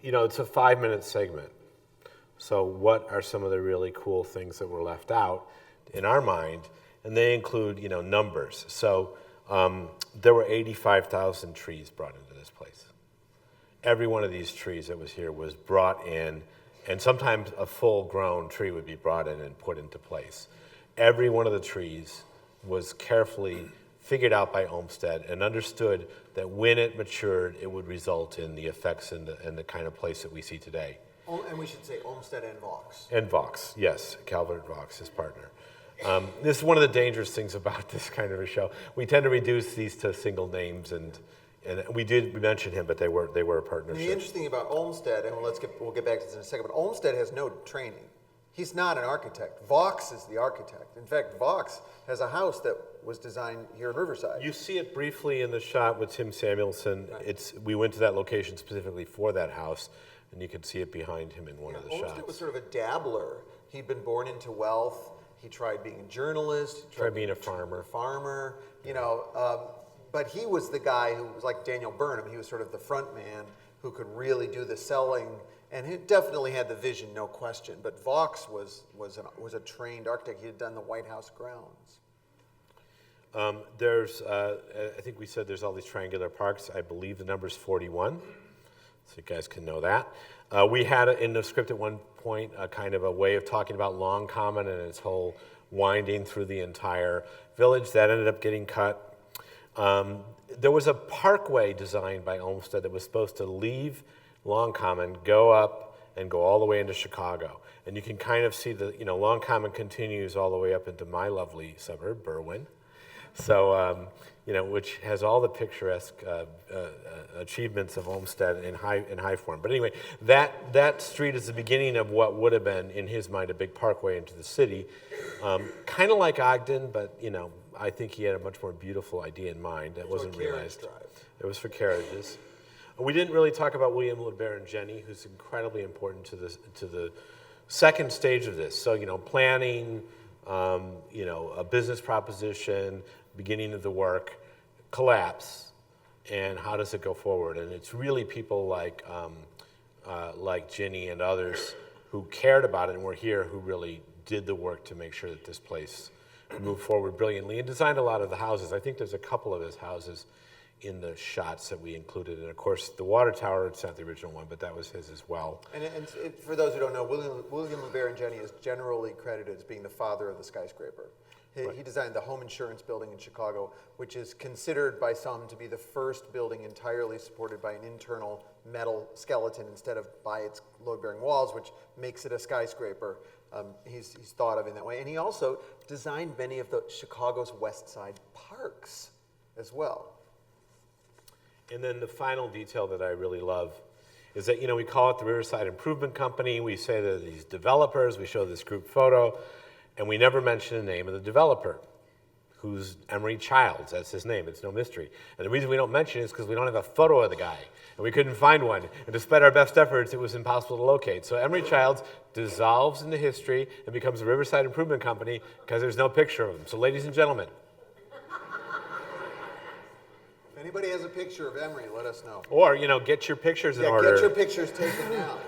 It's a 5-minute segment. So what are some of the really cool things that were left out in our mind? And they include, numbers. So there were 85,000 trees brought into this place. Every one of these trees that was here was brought in, and sometimes a full-grown tree would be brought in and put into place. Every one of the trees was carefully figured out by Olmsted and understood that when it matured, it would result in the effects and the kind of place that we see today. And we should say Olmsted and Vaux. And Vaux, yes, Calvert Vaux, his partner. This is one of the dangerous things about this kind of a show. We tend to reduce these to single names, and we mention him, but they were a partnership. And the interesting thing about Olmsted, and we'll get back to this in a second, but Olmsted has no training. He's not an architect. Vaux is the architect. In fact, Vaux has a house that was designed here in Riverside. You see it briefly in the shot with Tim Samuelson. Right. We went to that location specifically for that house, and you can see it behind him in one of the shots. Olmsted was sort of a dabbler. He'd been born into wealth. He tried being a journalist. He tried being a farmer. But he was the guy who was like Daniel Burnham. He was sort of the front man who could really do the selling, and he definitely had the vision, no question. But Vaux was a trained architect. He had done the White House grounds. I think we said there's all these triangular parks. I believe the number's 41, so you guys can know that. We had in the script at one point a kind of a way of talking about Long Common and its whole winding through the entire village. That ended up getting cut. There was a parkway designed by Olmsted that was supposed to leave Long Common, go up, and go all the way into Chicago. And you can kind of see Long Common continues all the way up into my lovely suburb, Berwyn. So, which has all the picturesque achievements of Olmsted in high form. But anyway, that street is the beginning of what would have been, in his mind, a big parkway into the city. Kind of like Ogden, but, I think he had a much more beautiful idea in mind that wasn't realized. It was for carriages. We didn't really talk about William Baer and Jenny, who's incredibly important to the second stage of this. So, planning, a business proposition, beginning of the work, collapse, and how does it go forward? And it's really people like Ginny and others who cared about it and were here who really did the work to make sure that this place moved forward brilliantly and designed a lot of the houses. I think there's a couple of his houses in the shots that we included. And of course, the water tower, it's not the original one, but that was his as well. And for those who don't know, William Baer and Jenny is generally credited as being the father of the skyscraper. He designed the home insurance building in Chicago, which is considered by some to be the first building entirely supported by an internal metal skeleton instead of by its load-bearing walls, which makes it a skyscraper. He's thought of in that way. And he also designed many of Chicago's West Side parks as well. And then the final detail that I really love is that, we call it the Riverside Improvement Company. We say that these developers, we show this group photo, and we never mention the name of the developer, who's Emery Childs. That's his name. It's no mystery. And the reason we don't mention it is because we don't have a photo of the guy, and we couldn't find one. And despite our best efforts, it was impossible to locate. So Emery Childs dissolves into history and becomes the Riverside Improvement Company because there's no picture of him. So ladies and gentlemen. If anybody has a picture of Emery, let us know. Or, get your pictures in order. Get your pictures taken now.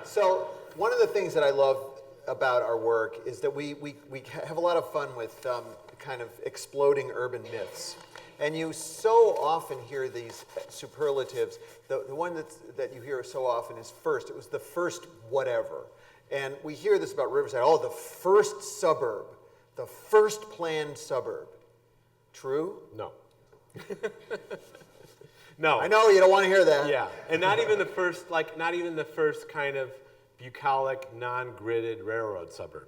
So one of the things that I love about our work is that we have a lot of fun with kind of exploding urban myths. And you so often hear these superlatives. The one that you hear so often is first. It was the first whatever. And we hear this about Riverside. Oh, the first suburb. The first planned suburb. True? No. No. I know you don't want to hear that. Yeah. And not even the first kind of bucolic, non-gridded railroad suburb.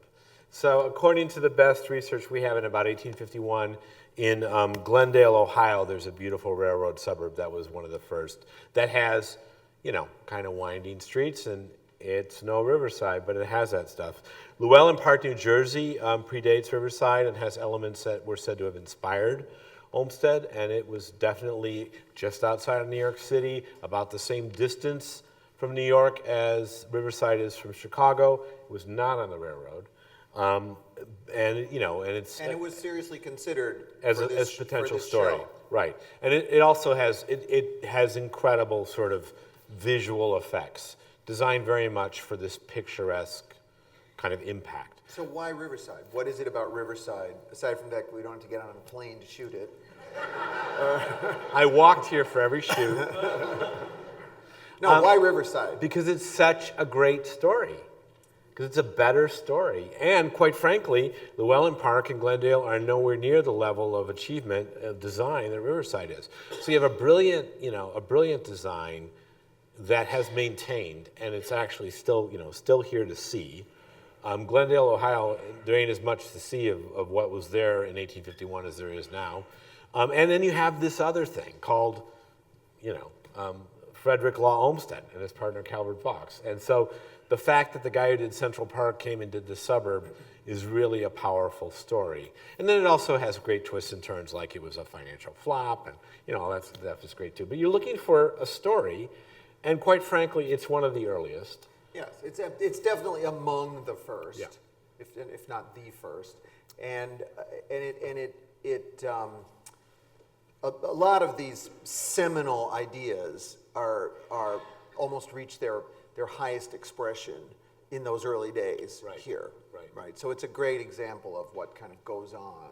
So according to the best research we have in about 1851, in Glendale, Ohio, there's a beautiful railroad suburb that was one of the first that has, kind of winding streets, and it's no Riverside, but it has that stuff. Llewellyn Park, New Jersey predates Riverside and has elements that were said to have inspired Olmsted, and it was definitely just outside of New York City, about the same distance from New York as Riverside is from Chicago. It was not on the railroad. And it was seriously considered as potential story, right? And it also has it has incredible sort of visual effects, designed very much for this picturesque kind of impact. So why Riverside? What is it about Riverside aside from that we don't have to get on a plane to shoot it? I walked here for every shoot. No, why Riverside? Because it's such a great story. Because it's a better story. And quite frankly, Llewellyn Park and Glendale are nowhere near the level of achievement of design that Riverside is. So you have a brilliant design that has maintained, and it's actually still here to see. Glendale, Ohio, there ain't as much to see of what was there in 1851 as there is now. And then you have this other thing called, Frederick Law Olmsted and his partner Calvert Vaux. And so the fact that the guy who did Central Park came and did the suburb is really a powerful story. And then it also has great twists and turns, like it was a financial flop, and all that stuff is great too. But you're looking for a story, and quite frankly, it's one of the earliest. Yes, it's definitely among the first, if not the first. And a lot of these seminal ideas are almost reach their highest expression in those early days here. Right. So it's a great example of what kind of goes on.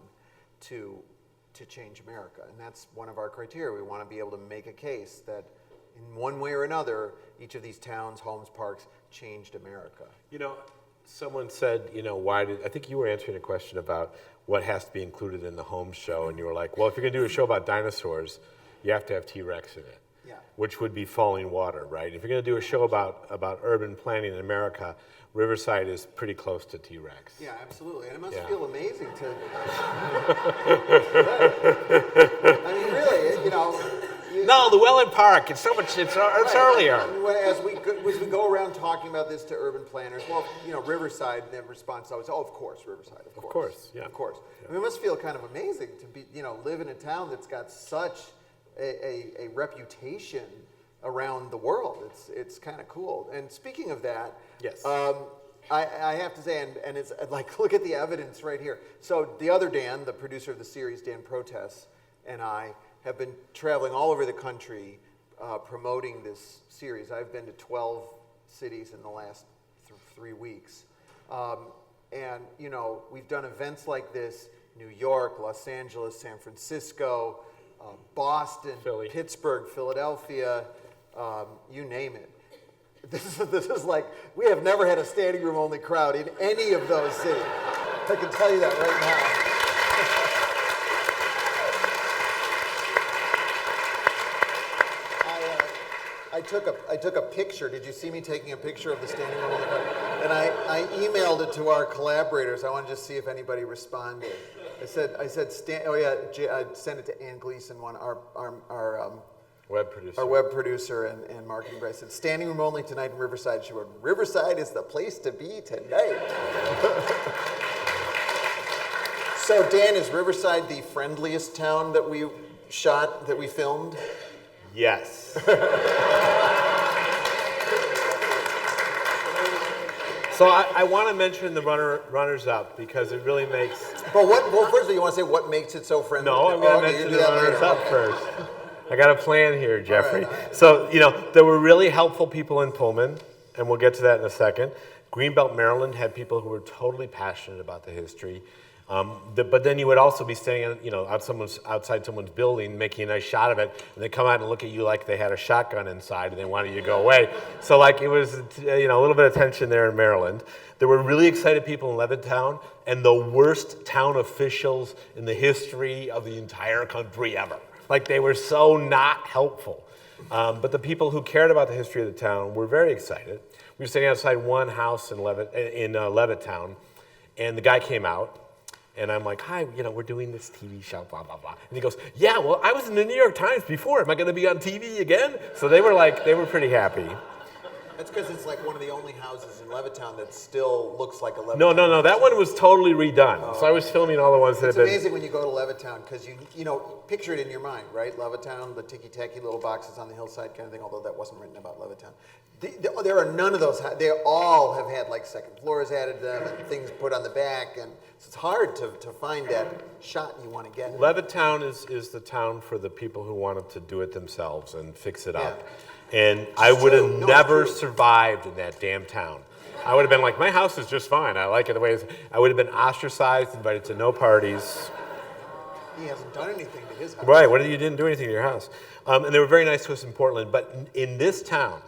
to change America. And that's one of our criteria. We want to be able to make a case that in one way or another, each of these towns, homes, parks changed America. You know, someone said, you know, I think you were answering a question about what has to be included in the home show, and you were like, well, if you're going to do a show about dinosaurs, you have to have T-Rex in it, which would be falling water, right? If you're going to do a show about urban planning in America, Riverside is pretty close to T-Rex. Yeah, absolutely. And it must feel amazing to... I mean, really, you know... No, the Welland Park, it's so much, it's earlier. As we go around talking about this to urban planners, well, you know, Riverside, and their response is always, oh, of course, Riverside, of course. Of course, yeah. Of course. I mean, it must feel kind of amazing to be, you know, live in a town that's got such a reputation around the world. It's kind of cool. And speaking of that, yes, I have to say, and it's like, look at the evidence right here. So the other Dan, the producer of the series, Dan Protes, and I have been traveling all over the country promoting this series. I've been to 12 cities in the last 3 weeks. And, you know, we've done events like this, New York, Los Angeles, San Francisco, Boston, Philly. Pittsburgh, Philadelphia, you name it. This is like, we have never had a standing room only crowd in any of those cities. I can tell you that right now. I took a picture. Did you see me taking a picture of the standing room only crowd? And I emailed it to our collaborators. I wanted to see if anybody responded. I said, I sent it to Ann Gleason, our web producer. Our web producer and marketing. I said, standing room only tonight in Riverside. She wrote, Riverside is the place to be tonight. So Dan, is Riverside the friendliest town that we filmed? Yes. So I want to mention the runners-up because it really makes... But first of all, you want to say what makes it so friendly? No, I'm going to mention the runners-up first. I got a plan here, Geoffrey. All right. So, you know, there were really helpful people in Pullman, and we'll get to that in a second. Greenbelt, Maryland had people who were totally passionate about the history. But then you would also be standing, you know, outside someone's building, making a nice shot of it, and they come out and look at you like they had a shotgun inside and they wanted you to go away. So like it was, you know, a little bit of tension there in Maryland. There were really excited people in Levittown, and the worst town officials in the history of the entire country ever. Like they were so not helpful. But the people who cared about the history of the town were very excited. We were standing outside one house in Levittown, and the guy came out. And I'm like, hi, you know, we're doing this TV show, blah, blah, blah. And he goes, yeah, well, I was in the New York Times before. Am I going to be on TV again? So they were pretty happy. That's because it's like one of the only houses in Levittown that still looks like a Levittown. No, that one was totally redone. Oh. So I was filming all the ones that had been... It's amazing when you go to Levittown because you know, picture it in your mind, right? Levittown, the ticky-tacky little boxes on the hillside kind of thing, although that wasn't written about Levittown. There are none of those. They all have had like second floors added to them and things put on the back, and so it's hard to find that shot you want to get. Levittown is the town for the people who wanted to do it themselves and fix it up. And I would have never survived in that damn town. I would have been like, my house is just fine. I like it the way it is. I would have been ostracized, invited to no parties. He hasn't done anything to his house. Right, you didn't do anything to your house. And they were very nice to us in Portland. But in this town,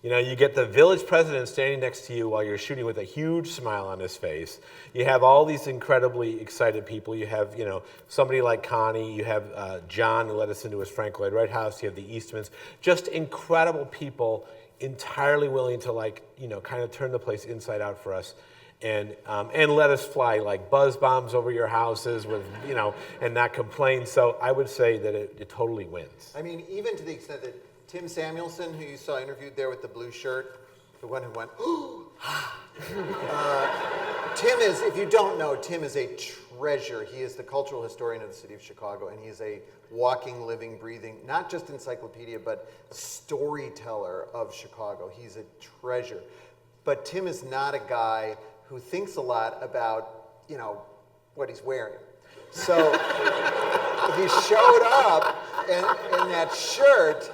you know, you get the village president standing next to you while you're shooting with a huge smile on his face. You have all these incredibly excited people. You have, you know, somebody like Connie. You have John, who let us into his Frank Lloyd Wright house. You have the Eastmans. Just incredible people, entirely willing to, like, you know, kind of turn the place inside out for us. And let us fly like buzz bombs over your houses with, you know, and not complain. So I would say that it totally wins. I mean, even to the extent that Tim Samuelson, who you saw interviewed there with the blue shirt, the one who went, Tim is, if you don't know, Tim is a treasure. He is the cultural historian of the city of Chicago, and he is a walking, living, breathing, not just encyclopedia, but storyteller of Chicago. He's a treasure. But Tim is not a guy who thinks a lot about, you know, what he's wearing. So he showed up in that shirt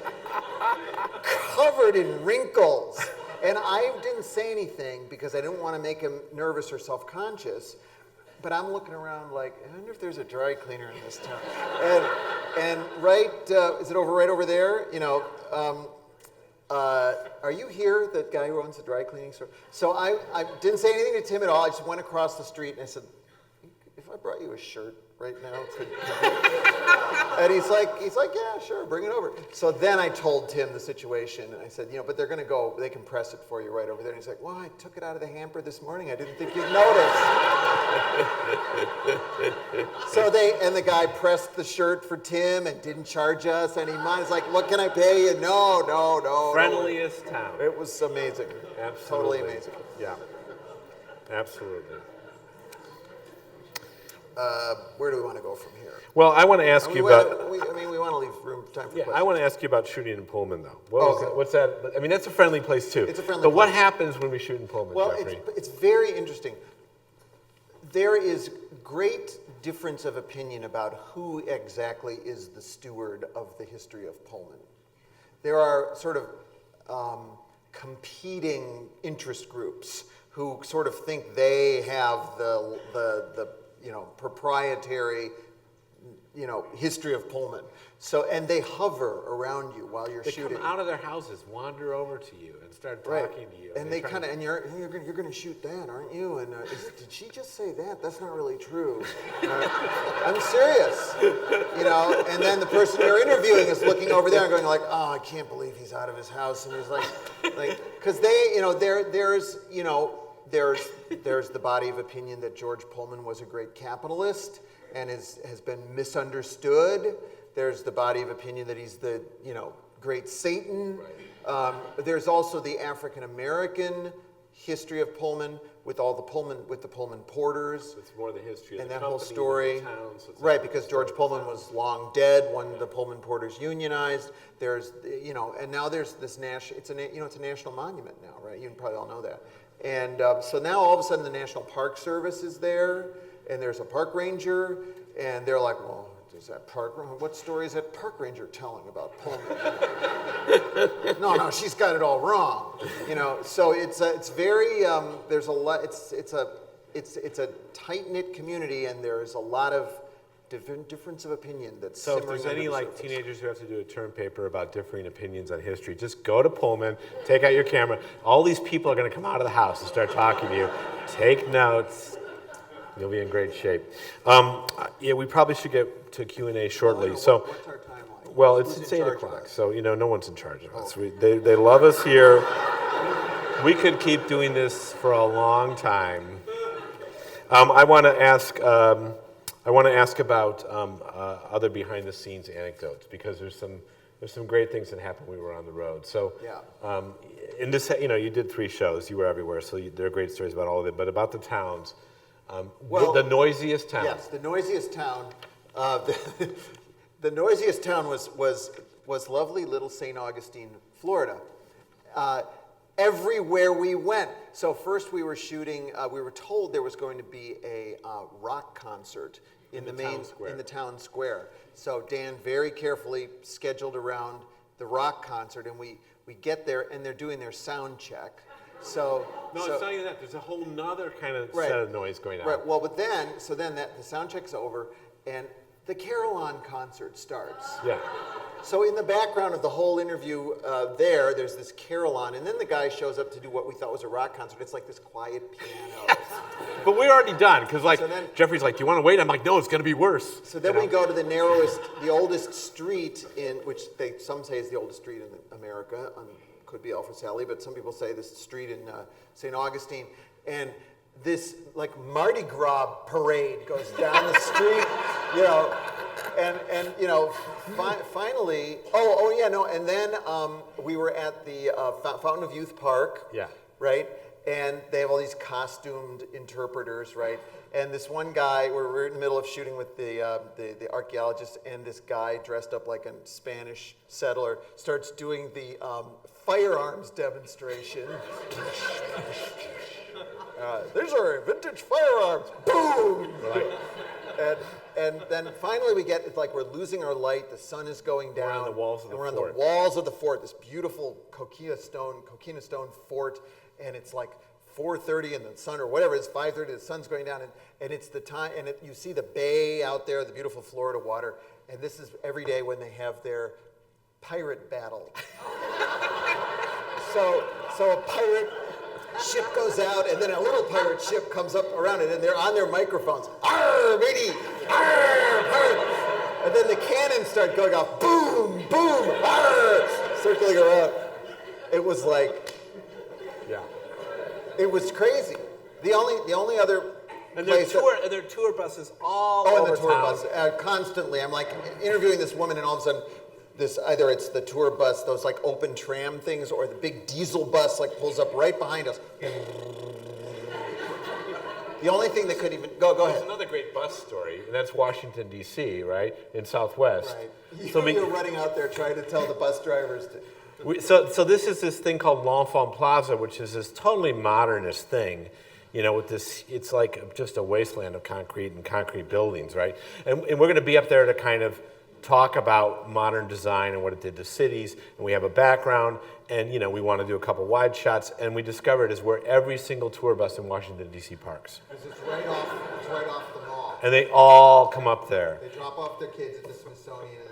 covered in wrinkles. And I didn't say anything because I didn't want to make him nervous or self-conscious. but I'm looking around like, I wonder if there's a dry cleaner in this town. And right, is it right over there? You know, are you here, that guy who owns the dry cleaning store? So I didn't say anything to Tim at all. I just went across the street and I said, if I brought you a shirt right now, and he's like, yeah, sure, bring it over. So then I told Tim the situation, and I said, you know, but they're going to go, they can press it for you right over there. And he's like, well, I took it out of the hamper this morning. I didn't think you'd notice. So and the guy pressed the shirt for Tim and didn't charge us any money. He's like, what can I pay you? No. Friendliest town. It was amazing. Absolutely. Totally amazing. Yeah. Absolutely. Where do we want to go from here? Well, I want to ask you about... we want to leave room time for questions. I want to ask you about shooting in Pullman, though. What's that? I mean, that's a friendly place, too. It's a friendly But place. what happens when we shoot in Pullman, Well, Geoffrey? it's very interesting. There is great difference of opinion about who exactly is the steward of the history of Pullman. There are sort of competing interest groups who sort of think they have the proprietary, history of Pullman. So, and they hover around you while you're shooting. They come out of their houses, wander over to you, and start talking to you. And they kind of, and you're going to shoot that, aren't you? And did she just say that? That's not really true. I'm serious. And then the person you're interviewing is looking over there and going like, oh, I can't believe he's out of his house. And he's like, because they, there's the body of opinion that George Pullman was a great capitalist and has been misunderstood. There's the body of opinion that he's the, great Satan. Right. There's also the African American history of Pullman with all the Pullman porters. It's more the history of and the that whole company, story. the town, so right, because George Pullman was long dead when the Pullman porters unionized. There's, and now there's this it's a national monument now, right? You probably all know that. And so now all of a sudden the National Park Service is there, and there's a park ranger, and they're like, well, what story is that park ranger telling about Pullman? No, she's got it all wrong. So it's very there's a lot. It's a tight-knit community, and there's a lot of difference of opinion that's so if there's any teenagers who have to do a term paper about differing opinions on history, just go to Pullman, take out your camera. All these people are going to come out of the house and start talking to you. Take notes. You'll be in great shape. We probably should get to Q&A shortly. What's our timeline? Well, it's 8 o'clock, so no one's in charge of us. They love us here. We could keep doing this for a long time. I want to ask about other behind-the-scenes anecdotes, because there's some great things that happened when we were on the road. So, in this, you did 3 shows. You were everywhere, so there are great stories about all of them. But about the towns. The noisiest town. Yes, the noisiest town. The noisiest town was lovely little St. Augustine, Florida. Everywhere we went. So first we were shooting. We were told there was going to be a rock concert in the town square. So Dan very carefully scheduled around the rock concert, and we get there, and they're doing their sound check. It's not even that. There's a whole nother kind of set of noise going on. Right. Well, but then the sound check's over, and the Carillon concert starts. Yeah. So in the background of the whole interview, there's this Carillon, and then the guy shows up to do what we thought was a rock concert. It's like this quiet piano. But we're already done, because Geoffrey's like, do you want to wait? I'm like, no, it's going to be worse. So then we go to the oldest street which some say is the oldest street in America. Could be Alpha Sally, but some people say this street in St. Augustine, and this Mardi Gras parade goes down the street, finally, and then we were at the Fountain of Youth Park, right, and they have all these costumed interpreters, right, and this one guy, we're in the middle of shooting with the archaeologist, and this guy dressed up like a Spanish settler starts doing the firearms demonstration. These are vintage firearms. Boom! Right. And then finally we get, it's like we're losing our light, the sun is going down. We're on the walls of the fort. We're on the walls of the fort, this beautiful coquina stone fort, and it's like 4:30 and the sun, or whatever, it's 5:30, the sun's going down, and it's the time, and you see the bay out there, the beautiful Florida water, and this is every day when they have their pirate battle. So a pirate ship goes out, and then a little pirate ship comes up around it, and they're on their microphones. Arr, matey! Arr, pirate! And then the cannons start going off. Boom, boom, arr, circling around. It was like, yeah, it was crazy. The only other And there place are tour buses all and over the tour town. bus constantly. I'm like interviewing this woman, and all of a sudden, either it's the tour bus, those like open tram things, or the big diesel bus like pulls up right behind us. The only thing that could even go ahead. There's another great bus story, and that's Washington D.C., right, in Southwest. Right. So You're running out there trying to tell the bus drivers to. So this is this thing called L'Enfant Plaza, which is this totally modernist thing, you know, with this, it's like just a wasteland of concrete and concrete buildings, right? And we're going to be up there to kind of talk about modern design and what it did to cities, and we have a background, and, you know, we want to do a couple wide shots, and we discovered is where every single tour bus in Washington, D.C. parks. Because it's right off the mall. And they all come up there. They drop off their kids at the Smithsonian,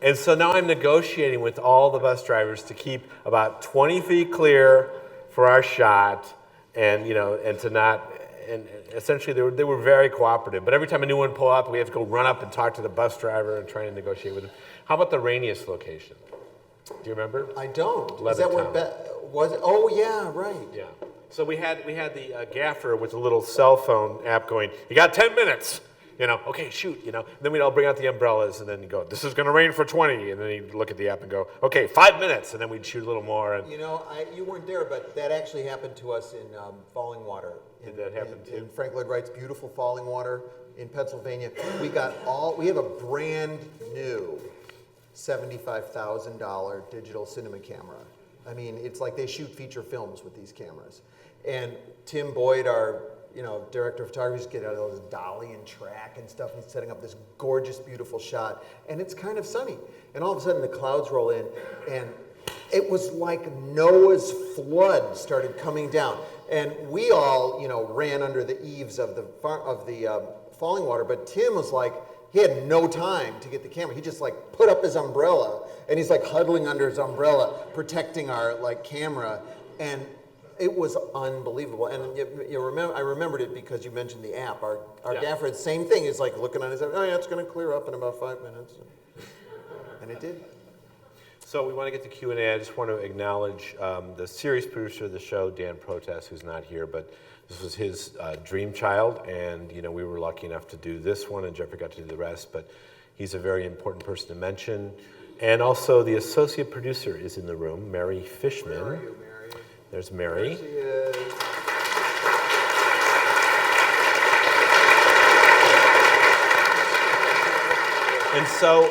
And so now I'm negotiating with all the bus drivers to keep about 20 feet clear for our shot, and, you know, and to not, and essentially they were very cooperative. But every time a new one pulled up, we have to go run up and talk to the bus driver and try to negotiate with him. How about the rainiest location? Do you remember? I don't. Is that where was it? Oh yeah, right. Yeah. So we had the gaffer with a little cell phone app going, you got 10 minutes. You know, okay, shoot, you know. And then we'd all bring out the umbrellas, and then you go, this is going to rain for 20. And then you'd look at the app and go, okay, 5 minutes. And then we'd shoot a little more. And you know, you weren't there, but that actually happened to us in Falling Water. Did that happen too? In Frank Lloyd Wright's beautiful Falling Water in Pennsylvania. We have a brand new $75,000 digital cinema camera. I mean, it's like they shoot feature films with these cameras. And Tim Boyd, our director of photography, just get out of this dolly and track and stuff, and he's setting up this gorgeous, beautiful shot, and it's kind of sunny. And all of a sudden the clouds roll in, and it was like Noah's flood started coming down. And we all, ran under the eaves of the falling water, but Tim was like, he had no time to get the camera. He just like put up his umbrella, and he's like huddling under his umbrella, protecting our camera, and it was unbelievable. And I remembered it because you mentioned the app. Our gaffer, the same thing. He's like looking on his app. Oh yeah, it's going to clear up in about 5 minutes, and it did. So we want to get to Q&A. I just want to acknowledge the series producer of the show, Dan Protest, who's not here, but this was his dream child, and we were lucky enough to do this one, and Geoffrey got to do the rest. But he's a very important person to mention. And also the associate producer is in the room, Mary Fishman. Where are you, Mary? There's Mary. There she is. And so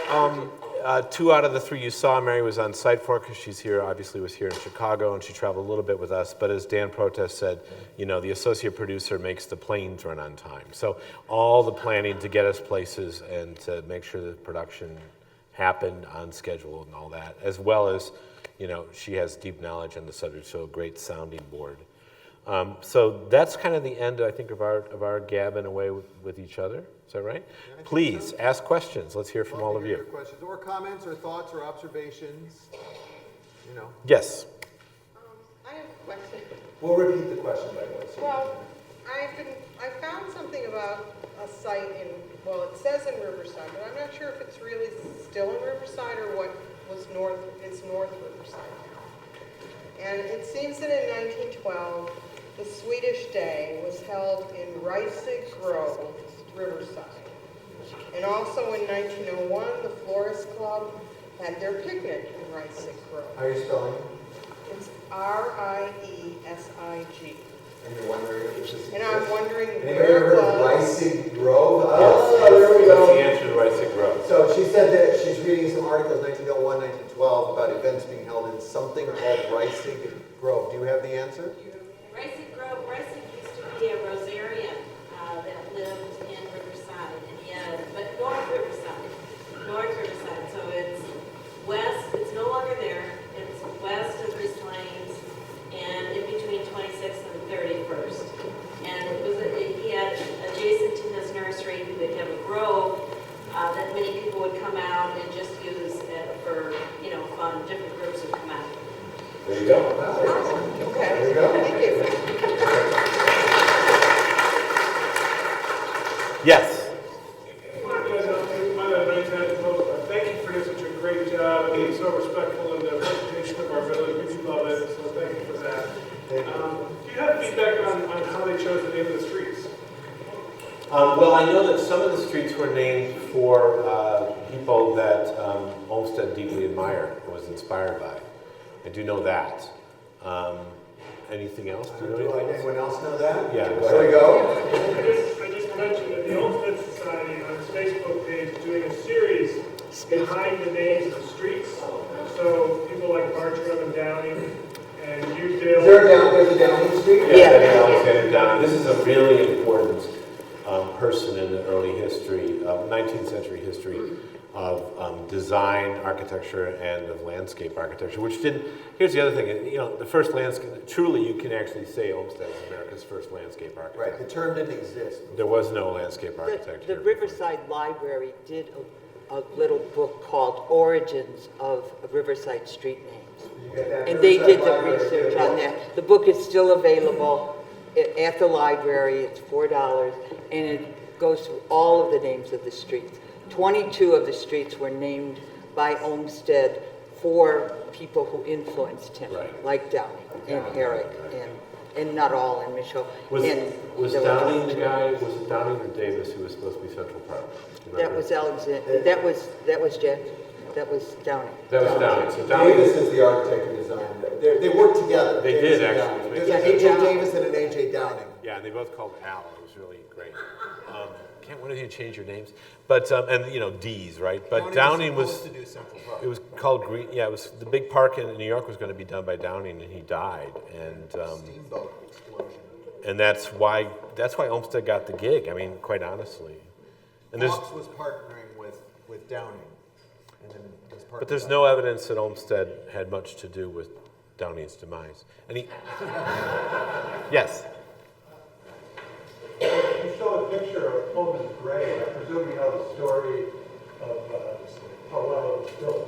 2 out of the 3 you saw, Mary was on site for, because she's here, obviously was here in Chicago, and she traveled a little bit with us. But as Dan Protest said, the associate producer makes the planes run on time. So all the planning to get us places and to make sure that production happened on schedule and all that, as well as, she has deep knowledge on the subject, so a great sounding board. So that's kind of the end, I think, of our gabbing away with each other. Is that right? Yeah, Please, so. ask questions. Let's hear from all of you. Your questions or comments or thoughts or observations. Yes. I have a question. We'll repeat the question, by the way. Well, I found something about a site it says in Riverside, but I'm not sure if it's really still in Riverside or what was North Riverside now. And it seems that in 1912, the Swedish Day was held in Riverside Grove, Riverside. And also in 1901, the Florist Club had their picnic in Riverside Grove. How are you spelling? It's R-I-E-S-I-G. And you're wondering if this is. And I'm wondering where it was. Riverside Grove? Yes. There we go. That's the answer to Riverside Grove. So she said that she's reading some articles, 1901, 1912, about events being held in something called Riverside Grove. Do you have the answer? Riverside Grove, Riverside used to be a Rosarian that lived in Riverside, but North Riverside. So it's west, it's no longer there, it's west of East Lanes, and in between 26th and 30th. Yes. Thank you for doing such a great job and being so respectful in the presentation of our village. We love it, so thank you for that. Do you have feedback on how they chose the name of the streets? Well, I know that some of the streets were named for people that Olmsted deeply admired and was inspired by. I do know that. Anything else? Do you know anything else? Anyone else know that? Yeah, There we go. I just mentioned that the Olmsted Society on its Facebook page is doing a series behind the names of streets. So people like Bartram and Downing and Udale. There's a Downing Street? Yeah, Alexander Downing. This is a really important person in the early history, 19th century history of design, architecture, and of landscape architecture, which didn't, here's the other thing, you know, the first landscape, truly you can actually say Olmsted is America's first landscape architect. Right, the term didn't exist. There was no landscape architecture. The Riverside Library did a little book called Origins of Riverside Street Names. And they did the research on that. The book is still available at the library. It's $4, and it goes through all of the names of the streets. 22 of the streets were named by Olmsted for people who influenced him, like Downing and Herrick and Nuttall and Michaud. Was Downing the guy, was it Downing or Davis who was supposed to be Central Park? That was Alexander. That was Jack. That was Downing. That was Downing. So Downing Davis is the architect who designed it. They worked together. They Davis did and actually. Downing. There's an A.J. Davis and an A.J. Downing. Yeah, and they both called Al. It was really great. Can't one of you change your names? But and you know D's, right? But Downing was supposed to do Central Park. It was called Green. Yeah, it was the big park in New York was going to be done by Downing, and he died. And Steamboat explosion. and that's why Olmsted got the gig. I mean, quite honestly. And Fox was partnering with Downing. And then was but there's no evidence that Olmsted had much to do with Downing's demise. And he, yes. You show a picture of Pullman's grave. I presume you know the story of how well it was built.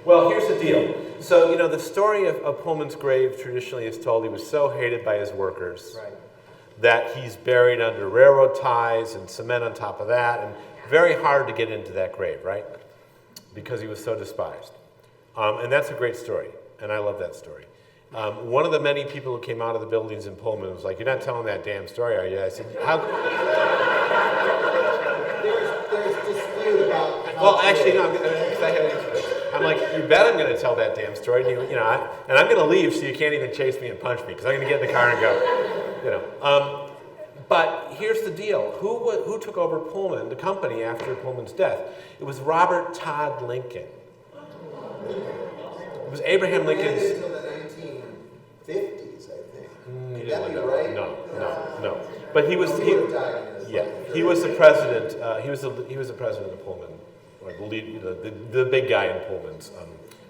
Well, here's the deal. So, you know, the story of Pullman's grave traditionally is told he was so hated by his workers that he's buried under railroad ties and cement on top of that, and very hard to get into that grave, right? Because he was so despised. And that's a great story, and I love that story. One of the many people who came out of the buildings in Pullman was like, "You're not telling that damn story, are you?" I said, "How?" There's dispute about. Well, actually, no. I'm like, "You bet I'm going to tell that damn story." And, you know, and I'm going to leave so you can't even chase me and punch me because I'm going to get in the car and go. You know. But here's the deal: who took over Pullman, the company, after Pullman's death? It was Robert Todd Lincoln. It was Abraham Lincoln's. Until the 1950s, I think. Could that be right? No. But he was he was the president. He was the president of Pullman, or the big guy in Pullman's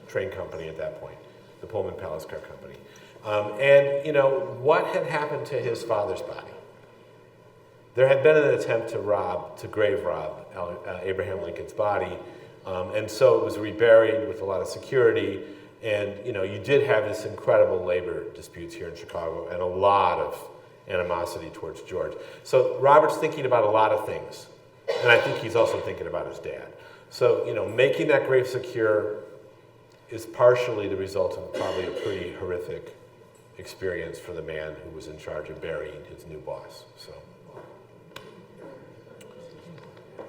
train company at that point, the Pullman Palace Car Company. And you know what had happened to his father's body? There had been an attempt to grave rob Abraham Lincoln's body, and so it was reburied with a lot of security. And you know, you did have this incredible labor disputes here in Chicago, and a lot of animosity towards George. So Robert's thinking about a lot of things, and I think he's also thinking about his dad. So you know, making that grave secure is partially the result of probably a pretty horrific experience for the man who was in charge of burying his new boss. So.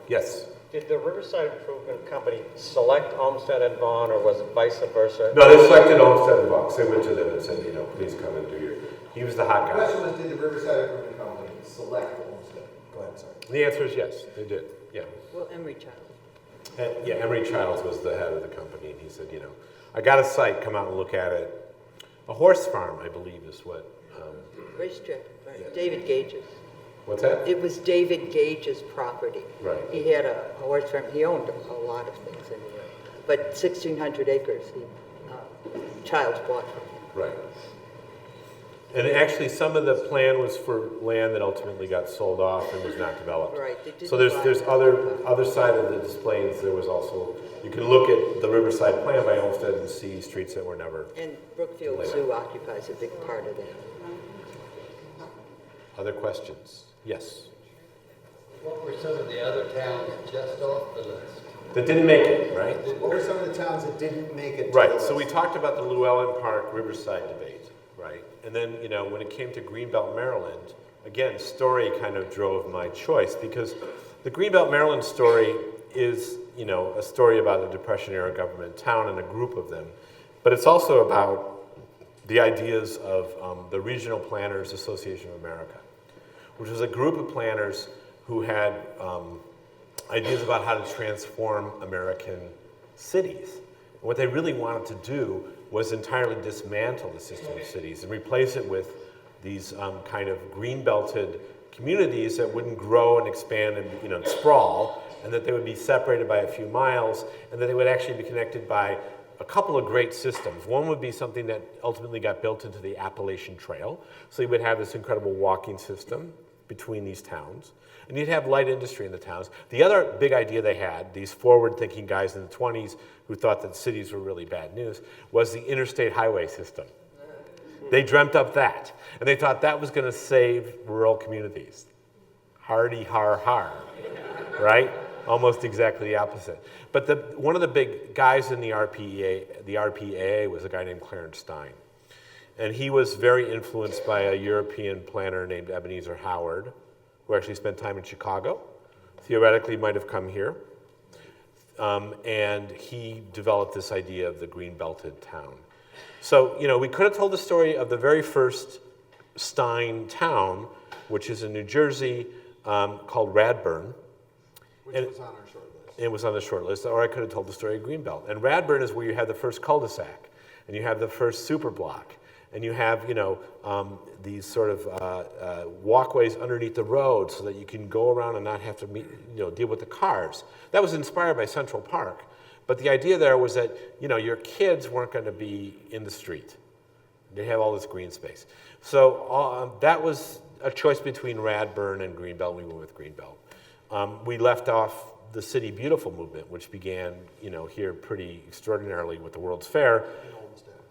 Yes? Did the Riverside Improvement Company select Olmsted and Vaughn, or was it vice versa? No, they selected Olmsted and Vaughn. They went to them and said, you know, please come and do your... He was the hot guy. The question was, did the Riverside Improvement Company select Olmsted? Go ahead, sorry. The answer is yes, they did, yeah. Well, Emery Childs. Yeah, Emery Childs was the head of the company, and he said, you know, I got a site, come out and look at it. A horse farm, I believe, is what... Racetrack, right. Yeah. David Gage's. What's that? It was David Gage's property. Right. He had a horse farm. He owned a lot of things in New York. But 1,600 acres, Childs bought from him. Right. And actually, some of the plan was for land that ultimately got sold off and was not developed. Right. So there's other side of the displays. There was also, you can look at the Riverside plan by Olmsted and see streets that were never. And Brookfield Zoo occupies a big part of that. Other questions? Yes. What were some some of the other towns just off the list? That didn't make it, right? What are some of the towns that didn't make it to the Right, list? so we talked about the Llewellyn Park Riverside debate, right? And then, you know, when it came to Greenbelt, Maryland, again, story kind of drove my choice because the Greenbelt, Maryland story is, you know, a story about a Depression-era government town and a group of them. But it's also about the ideas of the Regional Planners Association of America, which was a group of planners who had ideas about how to transform American cities. And what they really wanted to do was entirely dismantle the system of cities and replace it with these kind of green-belted communities that wouldn't grow and expand and, you know, sprawl, and that they would be separated by a few miles, and that they would actually be connected by a couple of great systems. One would be something that ultimately got built into the Appalachian Trail. So you would have this incredible walking system between these towns. And you'd have light industry in the towns. The other big idea they had, these forward-thinking guys in the 20s who thought that cities were really bad news, was the interstate highway system. They dreamt up that. And they thought that was going to save rural communities. Hardy har har, right? Almost exactly the opposite. But one of the big guys in the RPAA was a guy named Clarence Stein. And he was very influenced by a European planner named Ebenezer Howard, who actually spent time in Chicago. Theoretically might have come here. And he developed this idea of the green-belted town. So, you know, we could have told the story of the very first Stein town, which is in New Jersey, called Radburn. Which was on our short list. It was on the short list, or I could have told the story of Greenbelt. And Radburn is where you have the first cul-de-sac, and you have the first super block, and you have, you know, these sort of walkways underneath the road so that you can go around and not have to deal with the cars. That was inspired by Central Park. But the idea there was that, you know, your kids weren't going to be in the street. They have all this green space. So that was a choice between Radburn and Greenbelt. We went with Greenbelt. We left off the City Beautiful movement, which began, you know, here pretty extraordinarily with the World's Fair.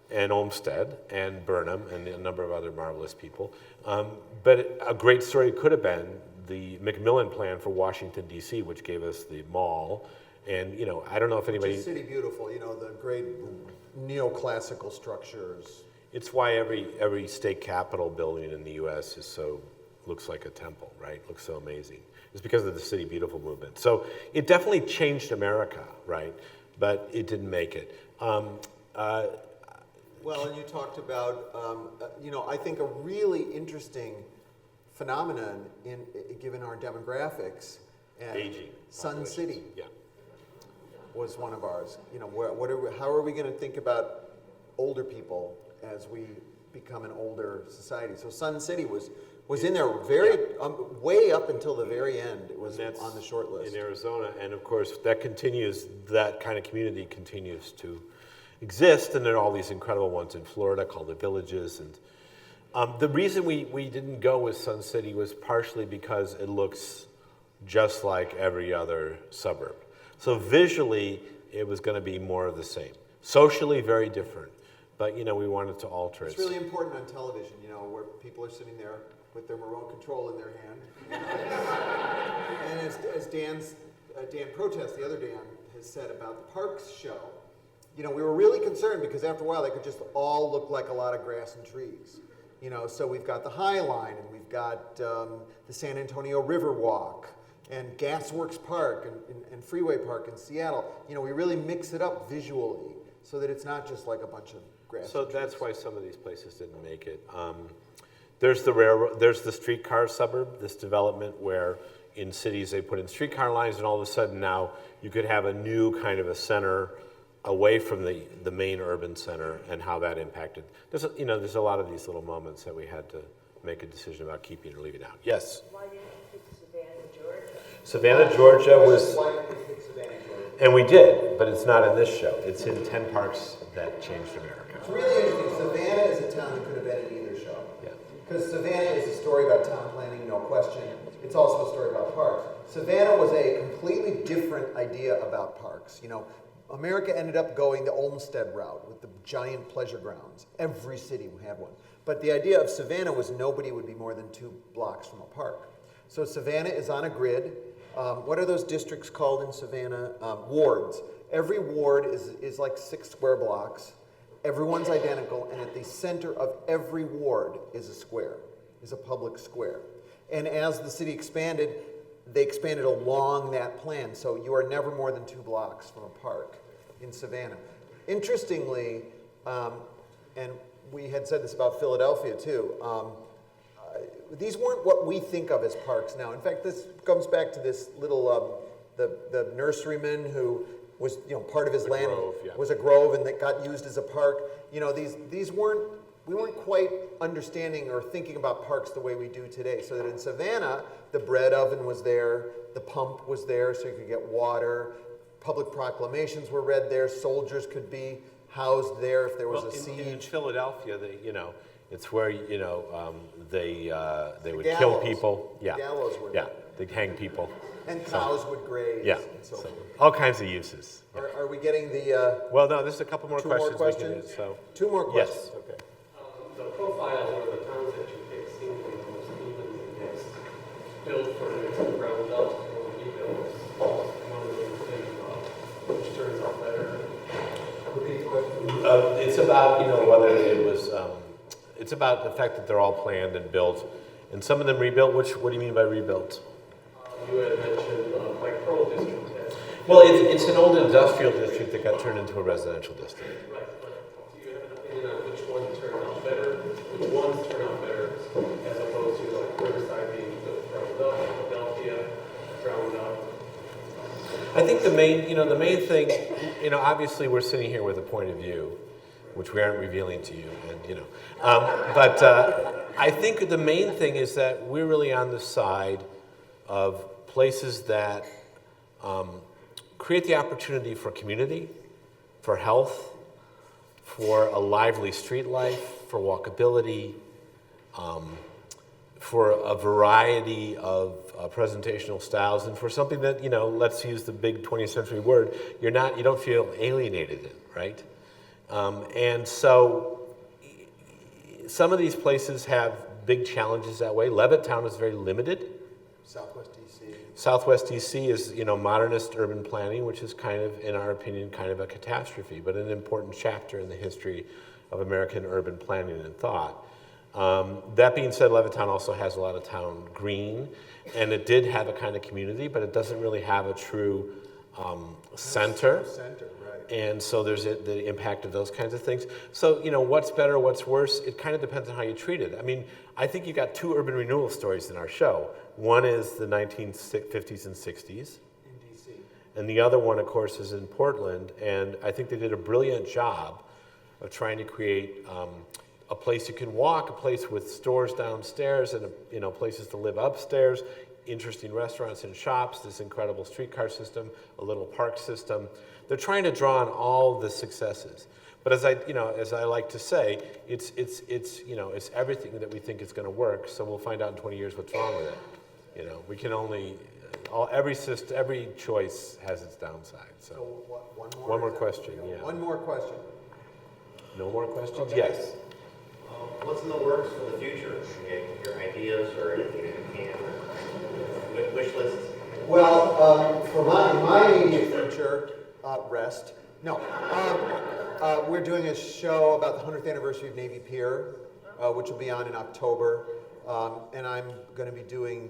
And Olmsted and Burnham and a number of other marvelous people. But a great story could have been the Macmillan plan for Washington, D.C., which gave us the mall. And, you know, I don't know if anybody... Which is City Beautiful, you know, the great neoclassical structures. It's why every state capitol building in the U.S. looks like a temple, right? Looks so amazing. It's because of the City Beautiful movement. So it definitely changed America, right? But it didn't make it. Well, and you talked about, you know, I think a really interesting phenomenon given our demographics. Aging. Sun City. Yeah. Was one of ours. You know, how are we going to think about older people as we become an older society? So Sun City was in there way up until the very end. It was on the short list. In Arizona, and of course that kind of community continues to exist, and there are all these incredible ones in Florida called the Villages. And the reason we didn't go with Sun City was partially because it looks just like every other suburb. So visually, it was going to be more of the same. Socially, very different. But, you know, we wanted to alter it. It's really important on television, you know, where people are sitting there with their remote control in their hand. And as Dan Protest, the other Dan, has said about the Parks show, you know, we were really concerned because after a while they could just all look like a lot of grass and trees. You know, so we've got the High Line, and we've got the San Antonio River Walk, and Gasworks Park, and Freeway Park in Seattle. You know, we really mix it up visually so that it's not just like a bunch of grass. So that's why some of these places didn't make it. There's the railroad, there's the streetcar suburb, this development where in cities they put in streetcar lines, and all of a sudden now you could have a new kind of a center away from the main urban center, and how that impacted. There's a lot of these little moments that we had to make a decision about keeping or leaving out. Yes? Why didn't you pick Savannah, Georgia? Savannah, Georgia was, Why did we pick Savannah, Georgia? and we did, but it's not in this show. It's in 10 Parks That Changed America. It's really interesting. Savannah is a town that could have been in either show. Yeah. Because Savannah is a story about town planning, no question. It's also a story about parks. Savannah was a completely different idea about parks. You know, America ended up going the Olmsted route with the giant pleasure grounds. Every city had one. But the idea of Savannah was nobody would be more than 2 blocks from a park. So Savannah is on a grid. what are those districts called in Savannah? Wards. Every ward is like 6 square blocks. Everyone's identical, and at the center of every ward is a square, is a public square. And as the city expanded, they expanded along that plan, so you are never more than 2 blocks from a park in Savannah. Interestingly, and we had said this about Philadelphia too, these weren't what we think of as parks now. In fact, this comes back to this little, the nurseryman who was, part of his land was a grove and that got used as a park. These weren't, we weren't quite understanding or thinking about parks the way we do today. So that in Savannah, the bread oven was there, the pump was there so you could get water, public proclamations were read there, soldiers could be housed there if there was a siege. In Philadelphia, it's where they would gallows. kill people. Yeah, gallows were there. they'd hang people. And cows would graze. Yeah, and so forth. all kinds of uses. Are we getting the? Well, no, there's a couple more 2 more questions. questions. We can, 2 more questions. Yes. Okay. The profiles of the towns that you pick seem to be almost evenly mixed. Built from the ground up or rebuilt. One of those things, which turns out better. Repeat the question. It's about whether it was. It's about the fact that they're all planned and built, and some of them rebuilt. What do you mean by rebuilt? You had mentioned like Pearl District. Well, it's an old industrial district that got turned into a residential district. Right, but do you have an opinion on which one turned out better? Which ones turn out better as opposed to like Riverside being built ground up, Philadelphia ground up? I think the main thing, obviously we're sitting here with a point of view, which we aren't revealing to you, and but I think the main thing is that we're really on the side of places that create the opportunity for community, for health, for a lively street life, for walkability, for a variety of presentational styles, and for something that, let's use the big 20th century word, you don't feel alienated in, right? And so some of these places have big challenges that way. Levittown is very limited. Southwest DC. Southwest DC is, modernist urban planning, which is kind of, in our opinion, kind of a catastrophe, but an important chapter in the history of American urban planning and thought. That being said, Levittown also has a lot of town green, and it did have a kind of community, but it doesn't really have a true center. And so there's the impact of those kinds of things. So, what's better, what's worse, it kind of depends on how you treat it. I mean, I think you got 2 urban renewal stories in our show. One is the 1950s and 60s. In DC. And the other one, of course, is in Portland. And I think they did a brilliant job of trying to create a place you can walk, a place with stores downstairs and, places to live upstairs, interesting restaurants and shops, this incredible streetcar system, a little park system. They're trying to draw on all the successes. But as I like to say, it's everything that we think is going to work. So we'll find out in 20 years what's wrong with it. We can only, every choice has its downside. So one more question. Yeah. One more question. No more questions? Okay. Yes. What's in the works for the future? Your ideas or anything you can, wish lists? Well, for my future, rest. No. We're doing a show about the 100th anniversary of Navy Pier, which will be on in October. And I'm going to be doing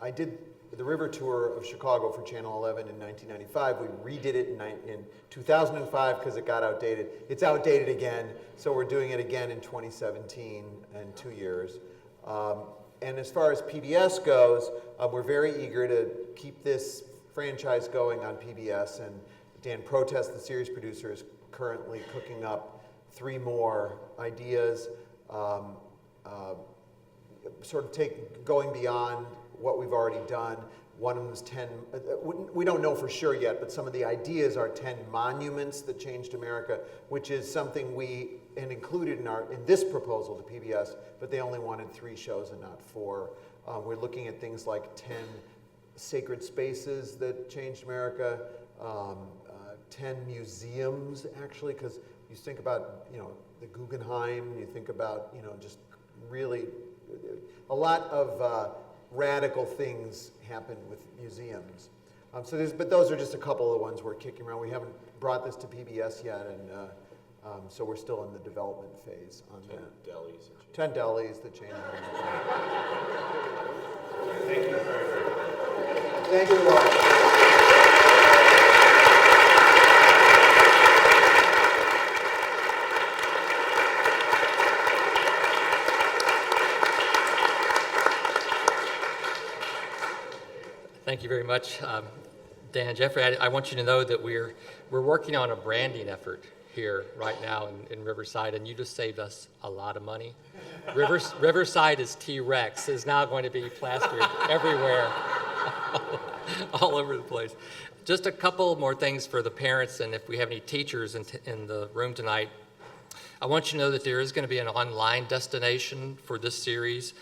I did the river tour of Chicago for Channel 11 in 1995. We redid it in 2005 because it got outdated. It's outdated again, so we're doing it again in 2017 and 2 years. And as far as PBS goes, we're very eager to keep this franchise going on PBS, and Dan Protest, the series producer, is currently cooking up 3 more ideas, sort of going beyond what we've already done. One of them is 10, we don't know for sure yet, but some of the ideas are 10 monuments that changed America, which is something we had included in this proposal to PBS, but they only wanted 3 shows and not 4. We're looking at things like 10 sacred spaces that changed America, 10 museums, actually, because you think about, the Guggenheim, you think about, just really a lot of radical things happen with museums. But those are just a couple of the ones we're kicking around. We haven't brought this to PBS yet, and so we're still in the development phase on 10 that. delis. 10 delis, the chain. Thank you very, very much. Thank you all. Thank you very much, Dan, Geoffrey. I want you to know that we're working on a branding effort here right now in Riverside, and you just saved us a lot of money. Riverside is T-Rex is now going to be plastered everywhere, all over the place. Just a couple more things for the parents, and if we have any teachers in the room tonight, I want you to know that there is going to be an online destination for this series.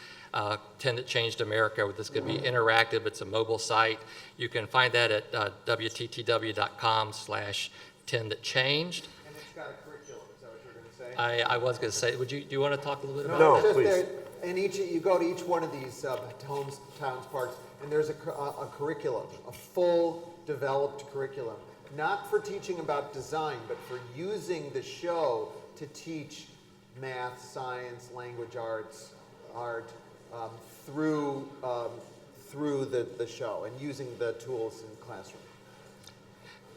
10 That Changed America. This is going to be interactive. It's a mobile site. You can find that at wttw.com/10thatchanged. And it's got a curriculum. Is that what you're going to say? I was going to say. Do you want to talk a little bit about No, that? please. And you go to each one of these homes, towns, parks, and there's a curriculum, a full developed curriculum, not for teaching about design, but for using the show to teach math, science, language arts, art. Through the show and using the tools in the classroom.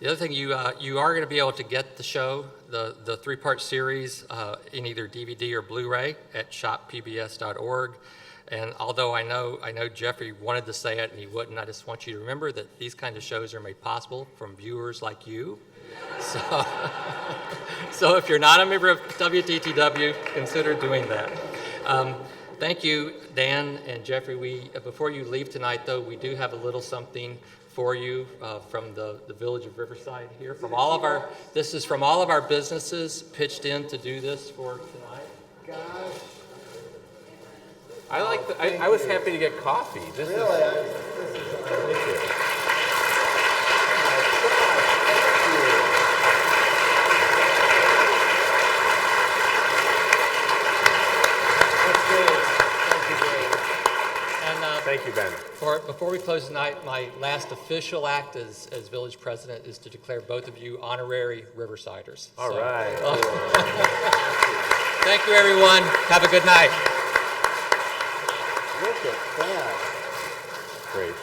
The other thing, you are going to be able to get the show, the three-part series, in either DVD or Blu-ray at shoppbs.org. And although I know Geoffrey wanted to say it and he wouldn't, I just want you to remember that these kinds of shows are made possible from viewers like you. So if you're not a member of WTTW, consider doing that. Thank you, Dan and Geoffrey. Before you leave tonight, though, we do have a little something for you from the Village of Riverside here. This is from all of our businesses pitched in to do this for tonight. Gosh. I was happy to get coffee. This is, thank you. Thank you, Ben. Before we close tonight, my last official act as village president is to declare both of you honorary Riversiders. All right. Thank you, everyone. Have a good night. Look at that. Great.